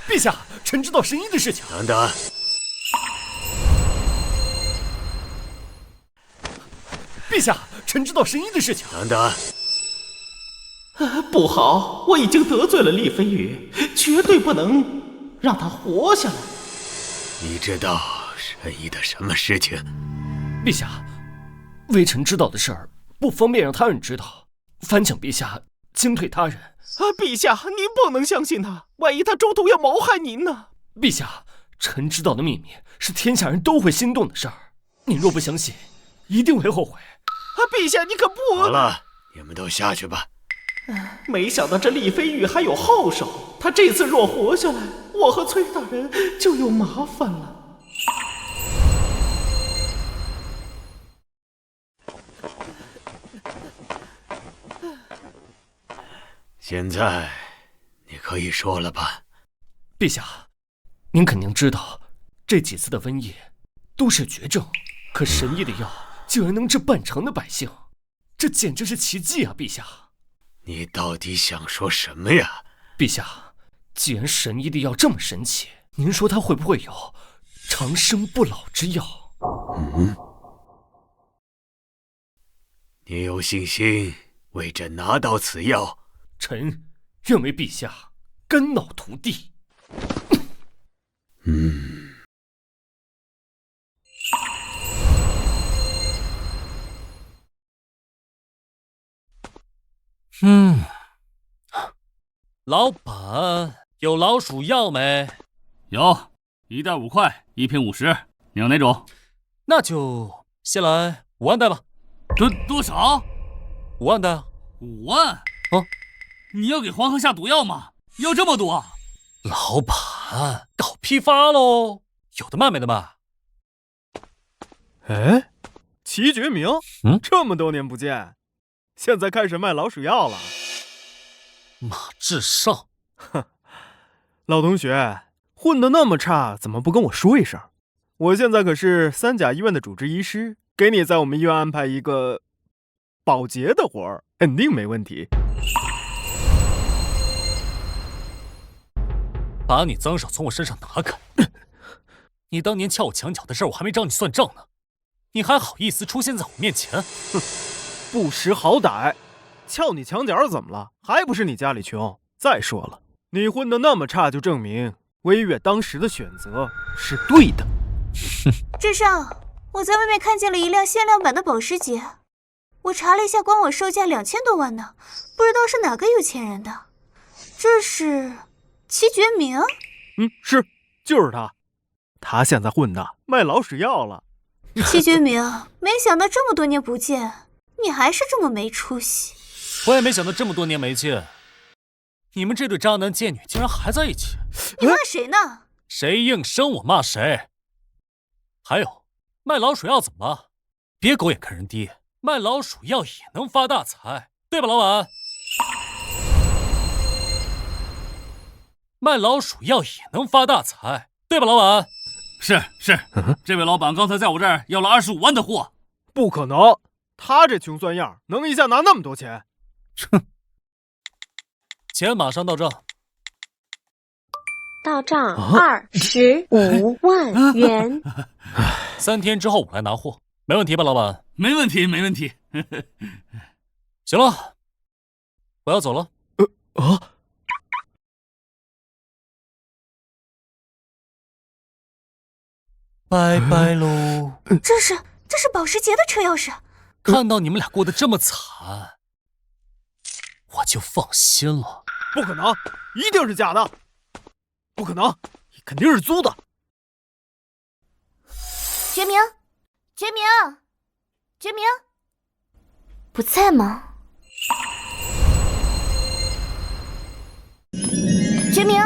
陛下，臣知道神医的事情。等等。陛下，臣知道神医的事情。等等。不好，我已经得罪了厉飞宇，绝对不能让他活下来。你知道神医的什么事情？陛下，微臣知道的事儿不方便让他人知道，烦请陛下惊退他人。陛下，您不能相信他，万一他中途要谋害您呢？陛下，臣知道的秘密是天下人都会心动的事儿，您若不相信，一定会后悔。陛下，你可不……好了，你们都下去吧。没想到这厉飞宇还有后手，他这次若活下来，我和崔大人就有麻烦了。现在你可以说了吧？陛下，您肯定知道，这几次的瘟疫都是绝症，可神医的药竟然能治半城的百姓，这简直是奇迹啊！陛下。你到底想说什么呀？陛下，既然神医的药这么神奇，您说它会不会有长生不老之药？你有信心为朕拿到此药？臣愿为陛下肝脑涂地。老板，有老鼠药没？有，1袋5块，1瓶50。你要哪种？那就先来5万袋吧。多少？5万袋啊！5万？哦，你要给黄河下毒药吗？要这么多？老板，搞批发喽，有的卖没得卖。哎，齐觉明，这么多年不见，现在开始卖老鼠药了。马志胜，哼，老同学，混得那么差，怎么不跟我说一声？我现在可是3甲医院的主治医师，给你在我们医院安排一个保洁的活儿，肯定没问题。把你脏手从我身上拿开！你当年撬我墙角的事，我还没找你算账呢，你还好意思出现在我面前？哼，不识好歹！撬你墙角怎么了？还不是你家里穷。再说了，你混得那么差，就证明微月当时的选择是对的。志胜，我在外面看见了一辆限量版的保时捷，我查了一下官网售价2000多万呢，不知道是哪个有钱人的。这是齐觉明？是，就是他。他现在混的卖老鼠药了。齐觉明，没想到这么多年不见，你还是这么没出息。我也没想到这么多年没见，你们这对渣男贱女竟然还在一起。你骂谁呢？谁应声我骂谁。还有，卖老鼠药怎么了？别狗眼看人低，卖老鼠药也能发大财，对吧，老板？卖老鼠药也能发大财，对吧，老板？是，这位老板刚才在我这儿要了25万的货。不可能，他这穷酸样能一下拿那么多钱？哼，钱马上到账。到账25万元。3天之后我来拿货，没问题吧，老板？没问题，没问题。行了，我要走了。拜拜喽！这是保时捷的车钥匙。看到你们俩过得这么惨，我就放心了。不可能，一定是假的！不可能，肯定是租的。觉明，不在吗？觉明，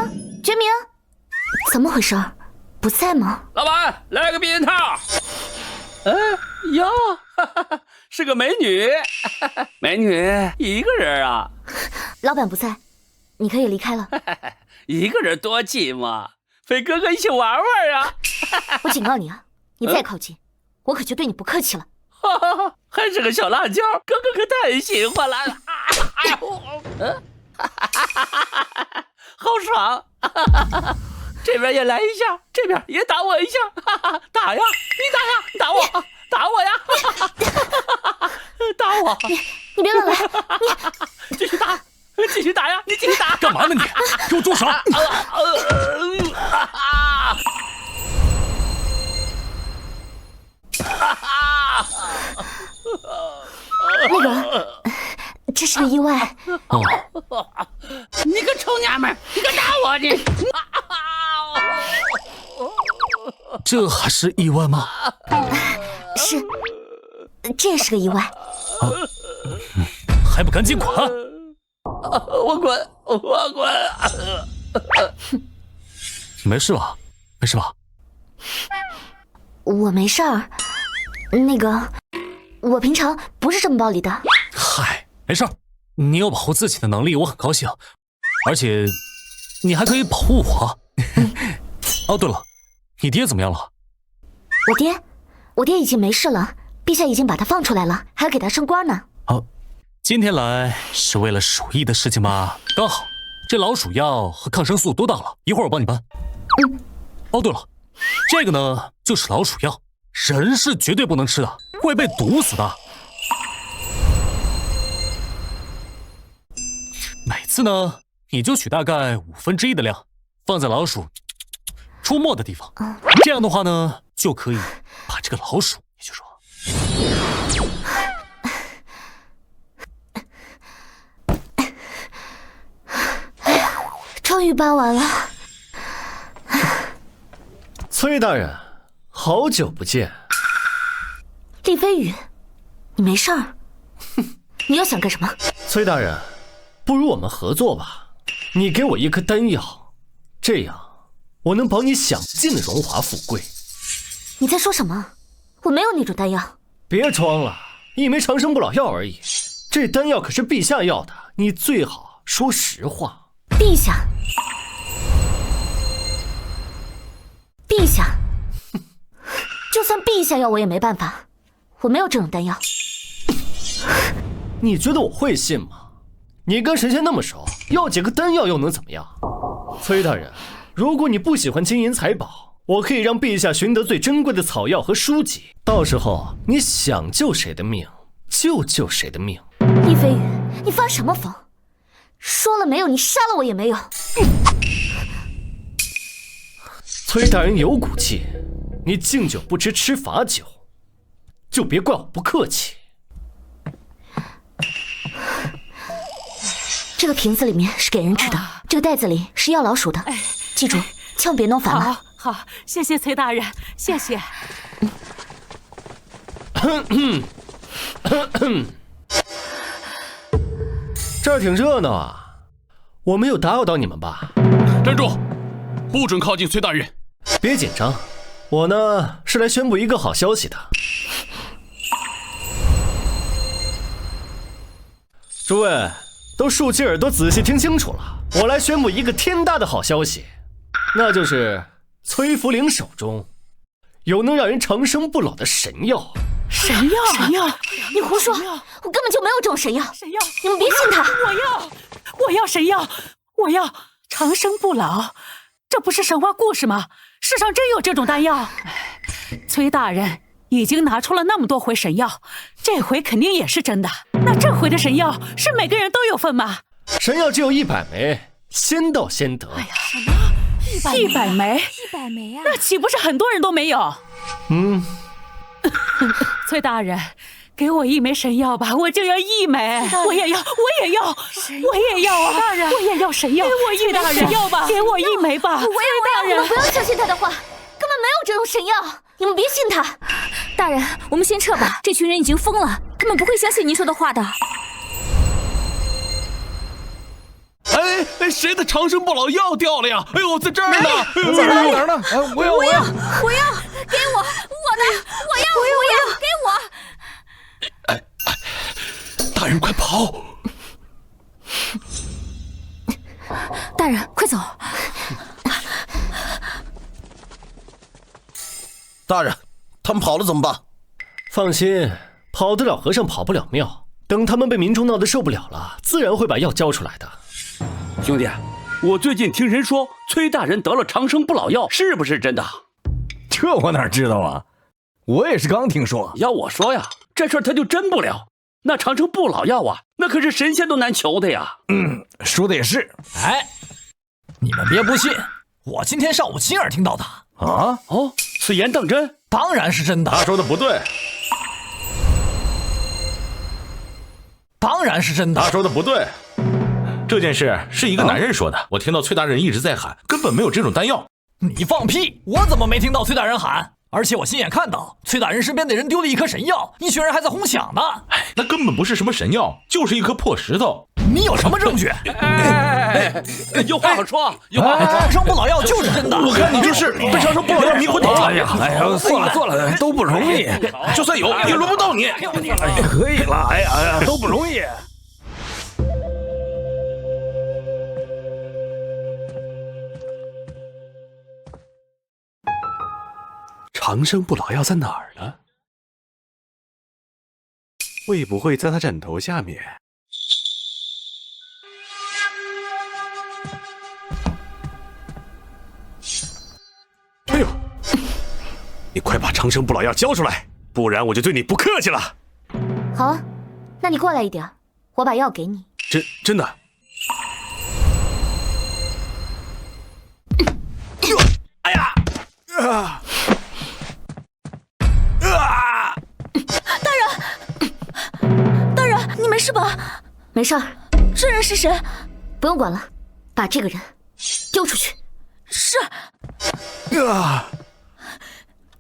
怎么回事？不在吗？老板，来个避孕套。哟，是个美女，美女一个人啊。老板不在，你可以离开了。一个人多寂寞，陪哥哥一起玩玩啊！我警告你啊，你再靠近，我可就对你不客气了。还是个小辣椒，哥哥可太喜欢了。哎呦，好爽！这边也来一下，这边也打我一下，打呀！你打呀！打我！打我呀！打我！你别乱来！你继续打！继续打呀！你继续打！干嘛呢你？给我住手！那个，这是个意外。哦，你个臭娘们儿，你敢打我你！这还是意外吗？是，这也是个意外。还不赶紧滚！我滚！我滚！没事吧？没事吧？我没事儿。那个，我平常不是这么暴力的。嗨，没事儿。你有保护自己的能力，我很高兴。而且，你还可以保护我。哦，对了，你爹怎么样了？我爹已经没事了，陛下已经把他放出来了，还要给他升官呢。哦，今天来是为了鼠疫的事情吗？刚好，这老鼠药和抗生素都到了，一会儿我帮你搬。哦，对了，这个呢就是老鼠药，人是绝对不能吃的，会被毒死的。每次呢，你就取大概1/5的量，放在老鼠出没的地方。这样的话呢，就可以把这个老鼠，也就是说，终于搬完了。崔大人，好久不见。厉飞宇，你没事儿？你又想干什么？崔大人，不如我们合作吧。你给我一颗丹药，这样我能保你享尽的荣华富贵。你在说什么？我没有那种丹药。别装了，一枚长生不老药而已。这丹药可是陛下要的，你最好说实话。陛下，陛下，就算陛下要我也没办法，我没有这种丹药。你觉得我会信吗？你跟神仙那么熟，要几个丹药又能怎么样？崔大人，如果你不喜欢金银财宝，我可以让陛下寻得最珍贵的草药和书籍，到时候你想救谁的命就救谁的命。厉飞宇，你发什么疯？说了没有，你杀了我也没有。崔大人有骨气，你敬酒不吃吃罚酒，就别怪我不客气。这个瓶子里面是给人吃的，这个袋子里是药老鼠的。记住，千万别弄反了。好，谢谢崔大人，谢谢。这儿挺热闹啊，我没有打扰到你们吧？站住，不准靠近崔大人。别紧张，我呢是来宣布一个好消息的。诸位都竖起耳朵仔细听清楚了，我来宣布一个天大的好消息，那就是崔福陵手中有能让人长生不老的神药。神药？你胡说！我根本就没有这种神药。你们别信他。我要神药，我要长生不老。这不是神话故事吗？世上真有这种丹药。崔大人已经拿出了那么多回神药，这回肯定也是真的。那这回的神药是每个人都有份吗？神药只有100枚，先到先得。哎呀，什么100枚？100枚啊？那岂不是很多人都没有？崔大人，给我1枚神药吧，我就要1枚。我也要啊！大人，我也要神药。给我1枚神药吧，给我1枚吧。我也要！你们不要相信他的话，根本没有这种神药，你们别信他。大人，我们先撤吧，这群人已经疯了，他们不会相信您说的话的。哎，谁的长生不老药掉了呀？哎呦，在这儿呢！在哪儿呢？我要！给我的！我要！给我！大人快跑！快走！大人，他们跑了怎么办？放心，跑得了和尚跑不了庙。等他们被民众闹得受不了了，自然会把药交出来的。兄弟，我最近听人说崔大人得了长生不老药，是不是真的？这我哪知道啊？我也是刚听说。要我说呀，这事儿他就真不了。那长生不老药啊，那可是神仙都难求的呀。说的也是。哎，你们别不信，我今天上午亲耳听到的。啊？哦，此言当真？当然是真的。他说的不对。当然是真的。他说的不对。这件事是一个男人说的，我听到崔大人一直在喊，根本没有这种丹药。你放屁！我怎么没听到崔大人喊？而且我亲眼看到崔大人身边的人丢了一颗神药，一群人还在哄响呢。哎，那根本不是什么神药，就是一颗破石头。你有什么证据？有话好说，有话好说。长生不老药就是真的。我看你就是被长生不老药迷昏头了。哎呀，算了，都不容易。就算有，也轮不到你。可以了，哎呀，都不容易。长生不老药在哪儿呢？会不会在他枕头下面？哎呦！你快把长生不老药交出来，不然我就对你不客气了。好啊，那你过来一点，我把药给你。真的？哎呀！大人，你没事吧？没事儿。这人是谁？不用管了，把这个人丢出去。是。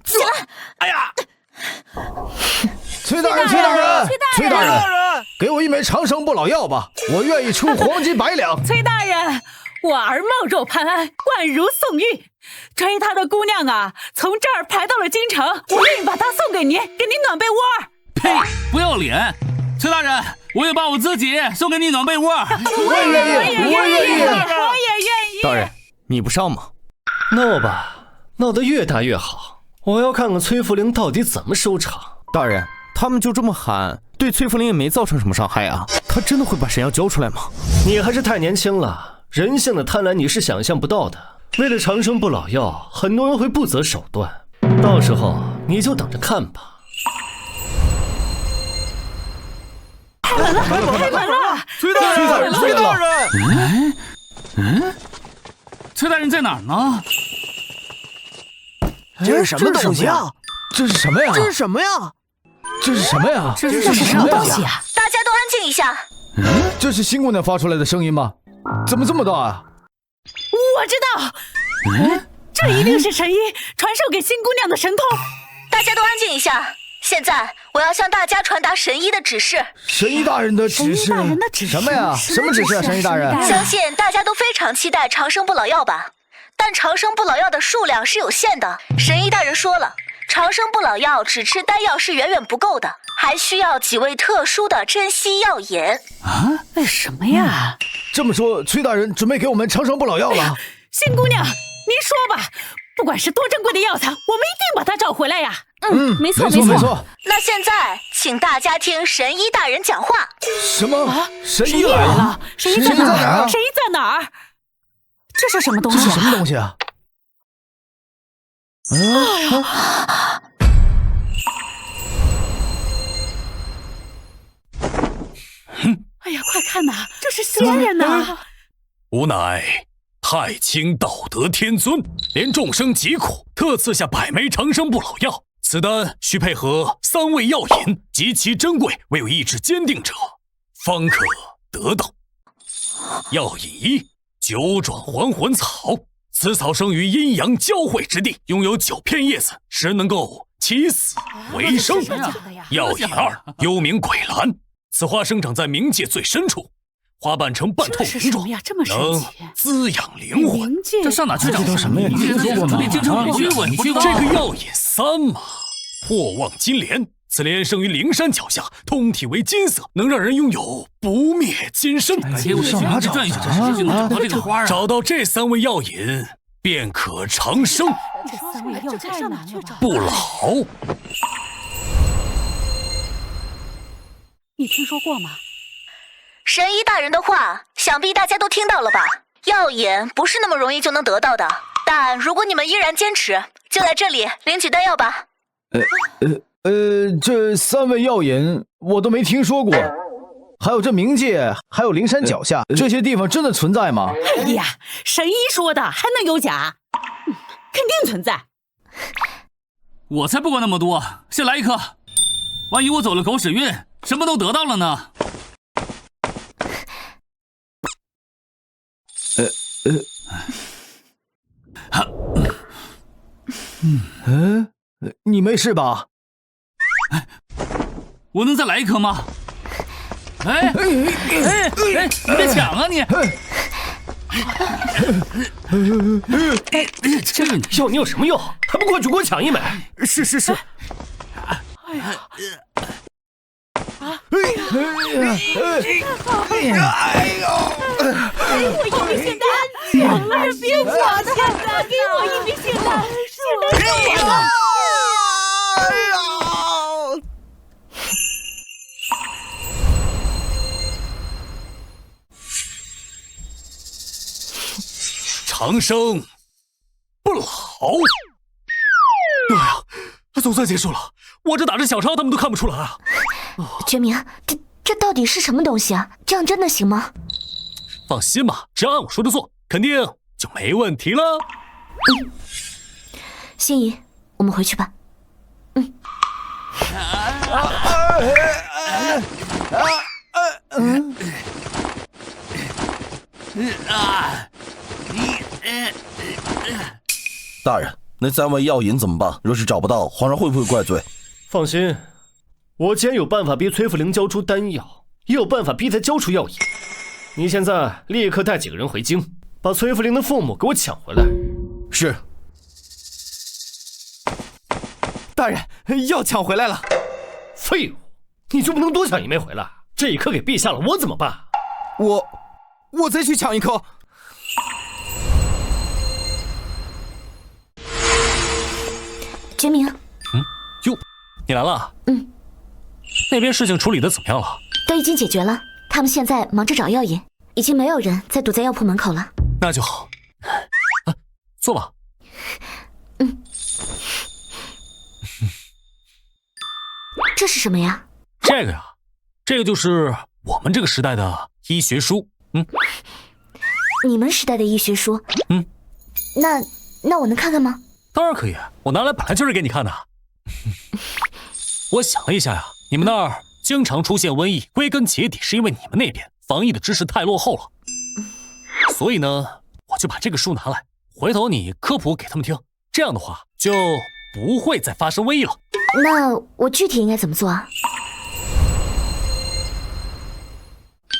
起来！哎呀！崔大人，给我一枚长生不老药吧，我愿意出黄金100两。崔大人，我儿貌若潘安，宛如宋玉，追他的姑娘啊，从这儿排到了京城，我愿意把她送给您，给您暖被窝。呸！不要脸！崔大人，我也把我自己送给你暖被窝。我也愿意。大人，你不上吗？闹吧，闹得越大越好。我要看看崔福陵到底怎么收场。大人，他们就这么喊，对崔福陵也没造成什么伤害啊。他真的会把神药交出来吗？你还是太年轻了，人性的贪婪你是想象不到的。为了长生不老药，很多人会不择手段，到时候你就等着看吧。开门了！崔大人！崔大人在哪儿呢？这是什么东西啊？这是什么呀？这是什么东西啊？大家都安静一下。这是新姑娘发出来的声音吗？怎么这么大啊？我知道，这一定是神医传授给新姑娘的神通。大家都安静一下。现在我要向大家传达神医的指示。神医大人的指示？什么呀？什么指示啊？神医大人？相信大家都非常期待长生不老药吧？但长生不老药的数量是有限的。神医大人说了，长生不老药只吃丹药是远远不够的，还需要几味特殊的珍稀药引。为什么呀？这么说，崔大人准备给我们长生不老药了？新姑娘，您说吧，不管是多珍贵的药材，我们一定把它找回来呀。没错。那现在，请大家听神医大人讲话。什么？神医来了？神医在哪儿？这是什么东西？什么东西啊？哎呀，快看呐，这是仙人呐！吾乃太清道德天尊，怜众生疾苦，特赐下100枚长生不老药。此丹需配合3味药引，极其珍贵，唯有意志坚定者方可得到。药引1：九转还魂草，此草生于阴阳交汇之地，拥有9片叶子，使人能够起死回生。药引2：幽冥鬼兰，此花生长在冥界最深处，花瓣呈半透明状，能滋养灵魂。这上哪去找？这什么呀？你听说过吗？这个药引3嘛，破旺金莲，此莲生于灵山脚下，通体为金色，能让人拥有不灭金身。上哪找转一圈就能找到这个花啊！找到这3味药引，便可长生，这3味药太难了吧？不老。你听说过吗？神医大人的话，想必大家都听到了吧？药引不是那么容易就能得到的，但如果你们依然坚持，就来这里领取丹药吧。这3味药引我都没听说过，还有这冥界，还有灵山脚下，这些地方真的存在吗？哎呀，神医说的，还能有假？肯定存在。我才不管那么多，先来一颗，万一我走了狗屎运，什么都得到了呢？你没事吧？我能再来一颗吗？哎，你别抢啊你！这个药你有什么用？还不快去给我抢一枚！是。哎呀！给我一笔血单，还是别我的，给我一笔血单，血单是我的。长生不老。哎呀，总算结束了，我这打着小抄他们都看不出来啊。觉明，这到底是什么东西啊？这样真的行吗？放心吧，只要按我说的做，肯定就没问题了。心怡，我们回去吧。大人，那3味药引怎么办？若是找不到，皇上会不会怪罪？放心，我既然有办法逼崔福灵交出丹药，也有办法逼他交出药引。你现在立刻带几个人回京，把崔福灵的父母给我抢回来。是。大人，药抢回来了。废物，你就不能多抢一枚回来？这一颗给陛下了，我怎么办？我再去抢一颗。觉明，哟，你来了。那边事情处理的怎么样了？都已经解决了，他们现在忙着找药引，已经没有人再堵在药铺门口了。那就好。坐吧。这是什么呀？这个呀，这个就是我们这个时代的医学书。你们时代的医学书？那我能看看吗？当然可以，我拿来本来就是给你看的。我想了一下呀，你们那儿经常出现瘟疫，归根结底是因为你们那边防疫的知识太落后了。所以呢，我就把这个书拿来，回头你科普给他们听，这样的话就不会再发生瘟疫了。那我具体应该怎么做啊？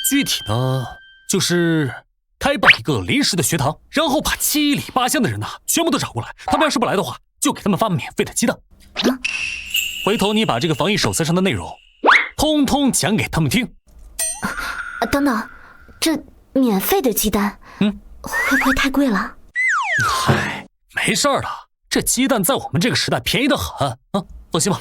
具体呢，就是开办一个临时的学堂，然后把7里8乡的人全部都找过来。他们要是不来的话，就给他们发免费的鸡蛋。回头你把这个防疫手册上的内容，通通讲给他们听。等等，这免费的鸡蛋，会不会太贵了？嗨，没事的，这鸡蛋在我们这个时代便宜得很啊，放心吧。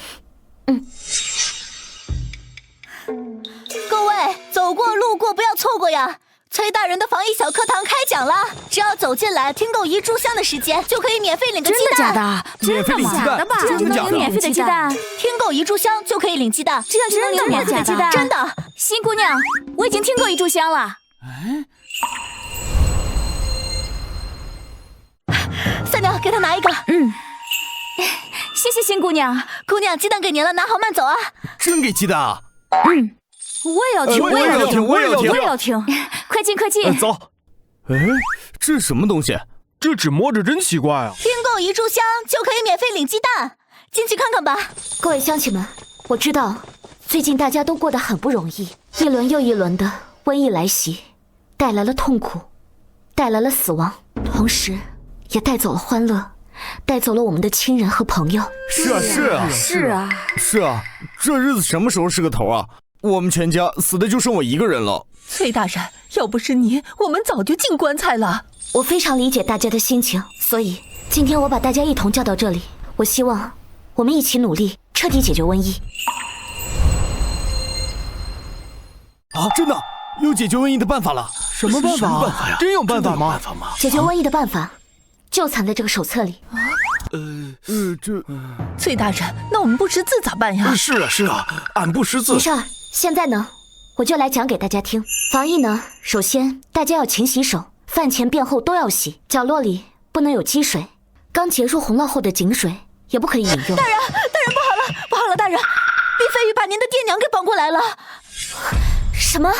各位走过路过不要错过呀！崔大人的防疫小课堂开讲了，只要走进来听够1炷香的时间，就可以免费领个鸡蛋。真的假的？免费领鸡蛋？真的有免费的鸡蛋？听够1炷香就可以领鸡蛋，这样就能领免费的鸡蛋。真的，新姑娘，我已经听够1炷香了。三娘，给他拿一个。谢谢新姑娘。姑娘，鸡蛋给您了，拿好慢走啊。真给鸡蛋啊？我也要听，我也要听，我也要听。快进，快进。走。这是什么东西？这纸摸着真奇怪啊！听够1炷香就可以免费领鸡蛋，进去看看吧。各位乡亲们，我知道最近大家都过得很不容易，一轮又一轮的瘟疫来袭，带来了痛苦，带来了死亡，同时也带走了欢乐。带走了我们的亲人和朋友。是啊，这日子什么时候是个头啊？我们全家死的就剩我一个人了。崔大人，要不是您，我们早就进棺材了。我非常理解大家的心情，所以今天我把大家一同叫到这里。我希望我们一起努力，彻底解决瘟疫。啊，真的有解决瘟疫的办法了？什么办法呀？真有办法吗？解决瘟疫的办法就藏在这个手册里。崔大人，那我们不识字咋办呀？是啊，俺不识字。没事儿，现在呢，我就来讲给大家听。防疫呢，首先大家要勤洗手，饭前便后都要洗，角落里不能有积水，刚结束洪涝后的井水也不可以饮用。大人，不好了，大人，李飞宇把您的爹娘给绑过来了。什么？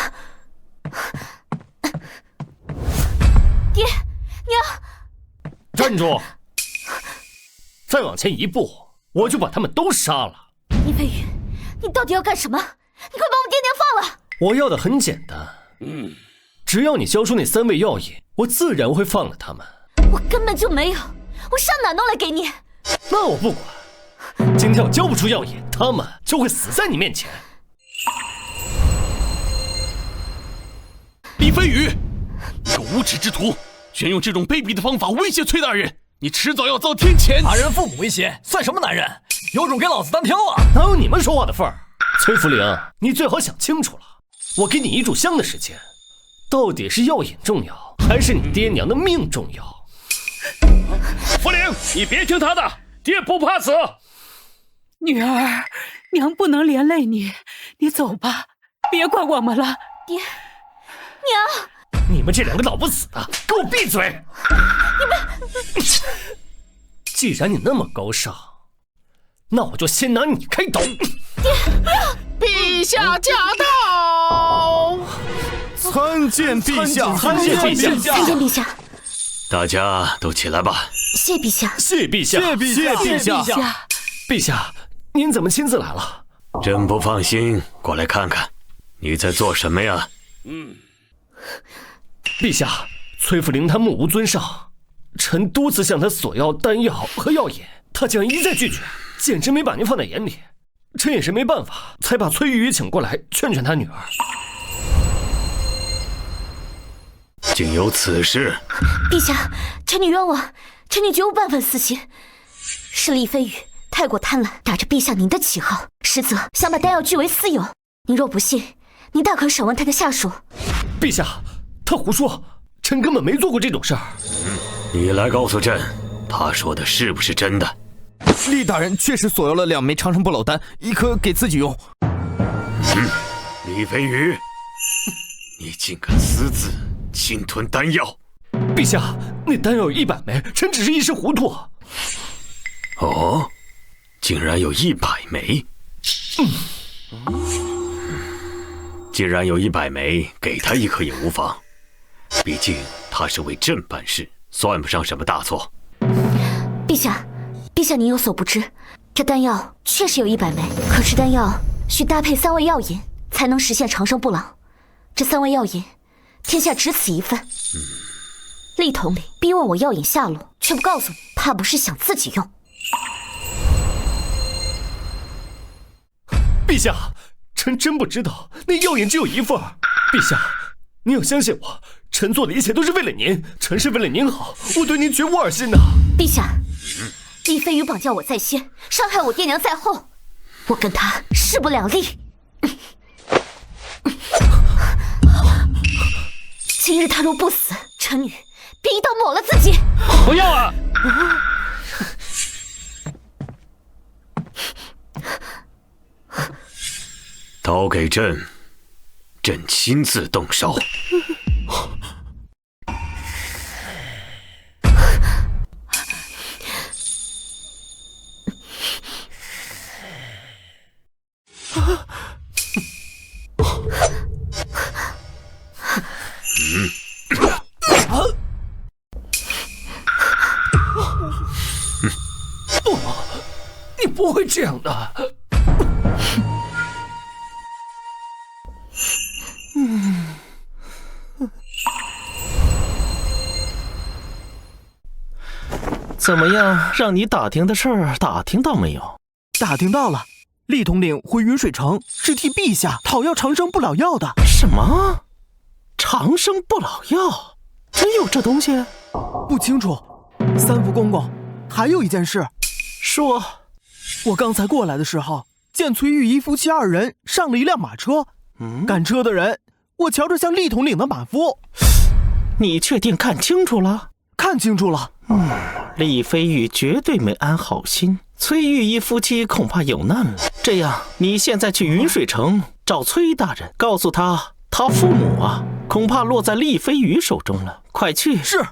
爹娘！站住！再往前一步，我就把他们都杀了。李飞宇，你到底要干什么？你快把我爹娘放了！我要的很简单，只要你交出那3味药引，我自然会放了他们。我根本就没有，我上哪弄来给你？那我不管，今天我交不出药引，他们就会死在你面前。李飞宇，你个无耻之徒，居然用这种卑鄙的方法威胁崔大人，你迟早要遭天谴！大人父母威胁，算什么男人？有种给老子单挑啊！哪有你们说话的份儿？崔福灵，你最好想清楚了，我给你1炷香的时间，到底是药引重要，还是你爹娘的命重要？福灵，你别听他的，爹不怕死。女儿，娘不能连累你，你走吧，别管我们了。爹，娘，你们这2个老不死的，给我闭嘴！你们，既然你那么高尚，那我就先拿你开刀。爹，娘，陛下驾到！参见陛下，参见陛下，参见陛下。大家都起来吧。谢陛下，谢陛下，谢陛下。陛下，您怎么亲自来了？朕不放心，过来看看。你在做什么呀？陛下，崔福灵他目无尊上，臣多次向他索要丹药和药引，他竟然一再拒绝，简直没把您放在眼里。臣也是没办法，才把崔玉请过来劝劝他女儿。竟有此事！陛下，臣女冤枉，臣女绝无半分私心。是李飞宇太过贪婪，打着陛下您的旗号，实则想把丹药据为私有。您若不信，您大可审问他的下属。陛下，他胡说，臣根本没做过这种事儿。你来告诉朕，他说的是不是真的？厉大人确实索要了2枚长生不老丹，1颗给自己用。李飞宇，你竟敢私自侵吞丹药！陛下，那丹药有100枚，臣只是一时糊涂。哦，竟然有100枚！既然有100枚，给他1颗也无妨。毕竟他是为朕办事，算不上什么大错。陛下您有所不知，这丹药确实有100枚，可是丹药需搭配3味药引，才能实现长生不老。这3味药引，天下只此一份。厉统领逼问我药引下落，却不告诉你，怕不是想自己用？陛下，臣真不知道那药引只有1份。陛下，您要相信我，臣做的一切都是为了您，臣是为了您好，我对您绝无二心呐。陛下，李飞宇绑架我在先，伤害我爹娘在后，我跟他势不两立。今日他若不死，臣女便一刀抹了自己。不要啊！刀给朕，朕亲自动手。不，你不会这样的。怎么样？让你打听的事儿打听到没有？打听到了，厉统领回云水城是替陛下讨要长生不老药的。什么？长生不老药？真有这东西？不清楚。三福公公，还有一件事。说，我刚才过来的时候，见崔玉仪夫妻2人上了一辆马车。赶车的人，我瞧着像厉统领的马夫。你确定看清楚了？看清楚了。厉飞羽绝对没安好心，崔玉仪夫妻恐怕有难了。这样，你现在去云水城找崔大人，告诉他，他父母啊，恐怕落在厉飞羽手中了。快去。是。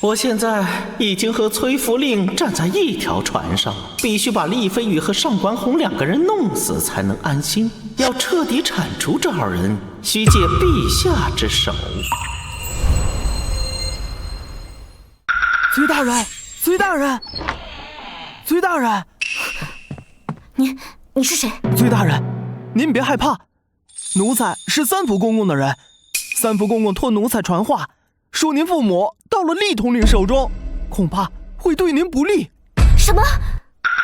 我现在已经和崔福令站在一条船上了，必须把厉飞羽和上官红2个人弄死才能安心。要彻底铲除这2人，需借陛下之手。崔大人，崔大人，崔大人，你是谁？崔大人，您别害怕，奴才是三福公公的人。三福公公托奴才传话，说您父母到了厉统领手中，恐怕会对您不利。什么？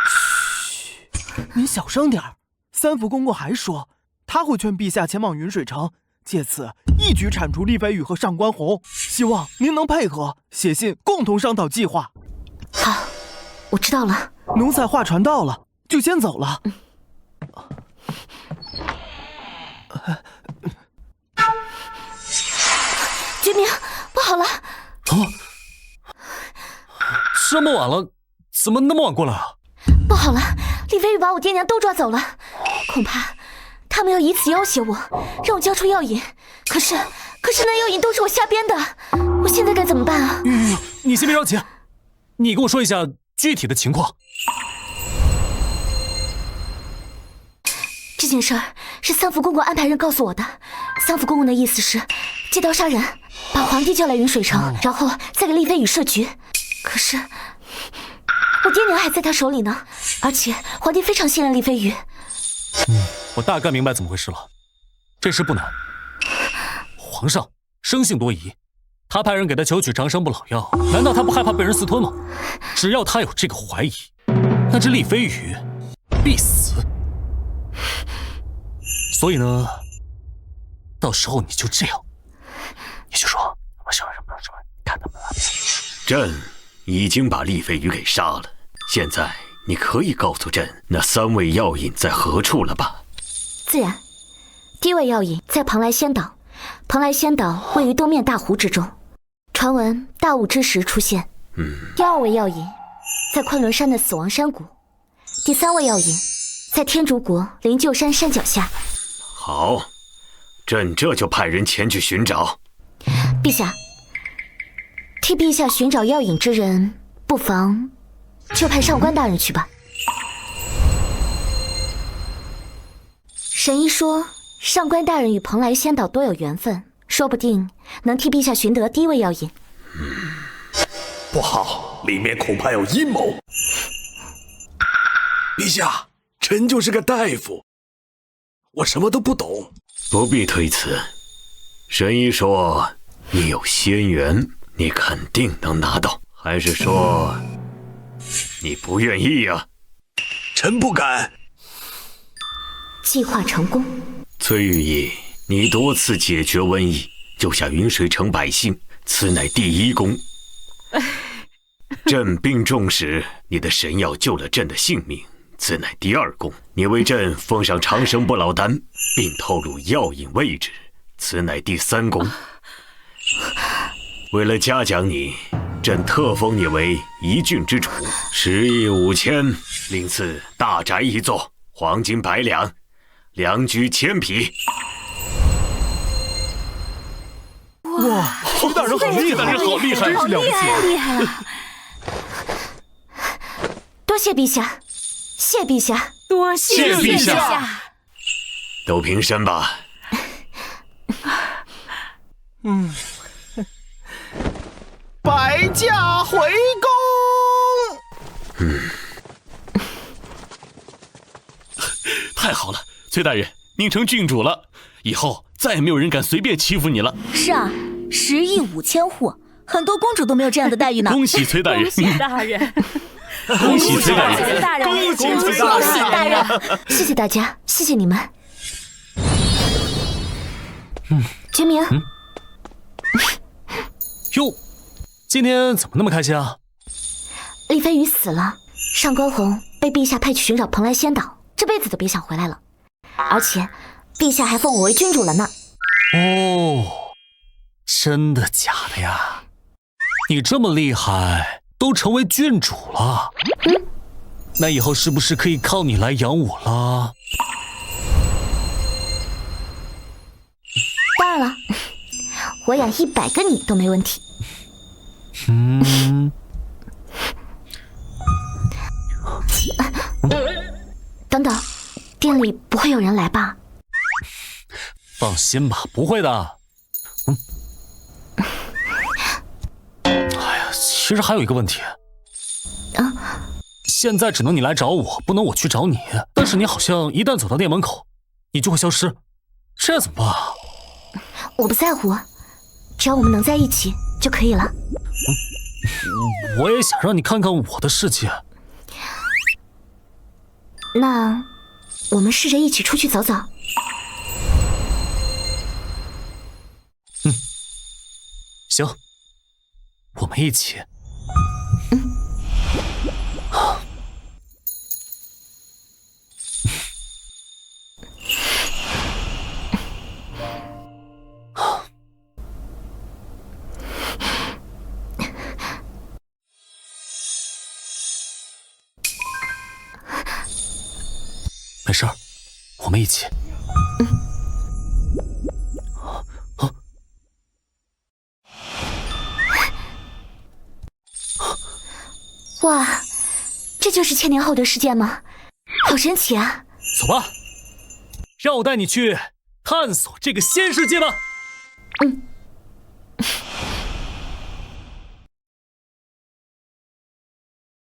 嘘，您小声点儿。三福公公还说，他会劝陛下前往云水城，借此一举铲除厉飞羽和上官红。希望您能配合，写信共同商讨计划。好，我知道了。奴才话传到了，就先走了。决明，不好了！这么晚了，怎么那么晚过来啊？不好了，厉飞羽把我爹娘都抓走了，恐怕他们要以此要挟我，让我交出药引。可是那药引都是我瞎编的，我现在该怎么办啊？玉，你先别着急，你跟我说一下具体的情况。这件事儿是三福公公安排人告诉我的。三福公公的意思是借刀杀人，把皇帝叫来云水城，然后再给厉飞羽设局。可是我爹娘还在他手里呢，而且皇帝非常信任厉飞羽。我大概明白怎么回事了。这事不难，皇上生性多疑，他派人给他求取长生不老药，难道他不害怕被人私吞吗？只要他有这个怀疑，那这厉飞羽必死。所以呢，到时候你就这样，你就说我什么看他们了。朕已经把厉飞羽给杀了，现在你可以告诉朕那3味药引在何处了吧？自然，第一味药引在蓬莱仙岛，蓬莱仙岛位于东面大湖之中，传闻大雾之时出现。第2味药引在昆仑山的死亡山谷，第3味药引在天竺国灵鹫山山脚下。好，朕这就派人前去寻找。陛下，替陛下寻找药引之人，不妨就派上官大人去吧。神医说，上官大人与蓬莱仙岛多有缘分，说不定能替陛下寻得第1味药引。不好，里面恐怕有阴谋。陛下，臣就是个大夫，我什么都不懂。不必推辞，神医说你有仙缘，你肯定能拿到，还是说你不愿意呀？臣不敢。计划成功。崔玉意，你多次解决瘟疫，救下云水城百姓，此乃第1功。朕病重时，你的神药救了朕的性命，此乃第2功。你为朕奉上长生不老丹，并透露药引位置，此乃第3功。为了嘉奖你，朕特封你为1郡之主，10亿5千，另赐大宅1座，黄金100两，良驹1000匹。哇，崔大人好厉害！大人好厉害，真是了不起！厉害了！多谢陛下，谢陛下，多谢陛下。都平身吧。摆驾回宫。太好了，崔大人，您成郡主了，以后再也没有人敢随便欺负你了。是啊，10亿5千户，很多公主都没有这样的待遇呢。恭喜崔大人！恭喜大人！恭喜崔大人！恭喜大人！恭喜崔大人！谢谢大家，谢谢你们。决明。哟，今天怎么那么开心啊？厉飞羽死了，上官红被陛下派去寻找蓬莱仙岛，这辈子都别想回来了。而且，陛下还封我为君主了呢。哦，真的假的呀？你这么厉害，都成为郡主了。那以后是不是可以靠你来养我了？当然了，我养100个你都没问题。等等，店里不会有人来吧？放心吧，不会的。哎呀，其实还有一个问题。现在只能你来找我，不能我去找你。但是你好像一旦走到店门口，你就会消失，这怎么办啊？我不在乎，只要我们能在一起就可以了。我也想让你看看我的世界。那我们试着一起出去走走。行，我们一起。没事儿，我们一起。哇，这就是1000年后的世界吗？好神奇啊！走吧，让我带你去探索这个新世界吧。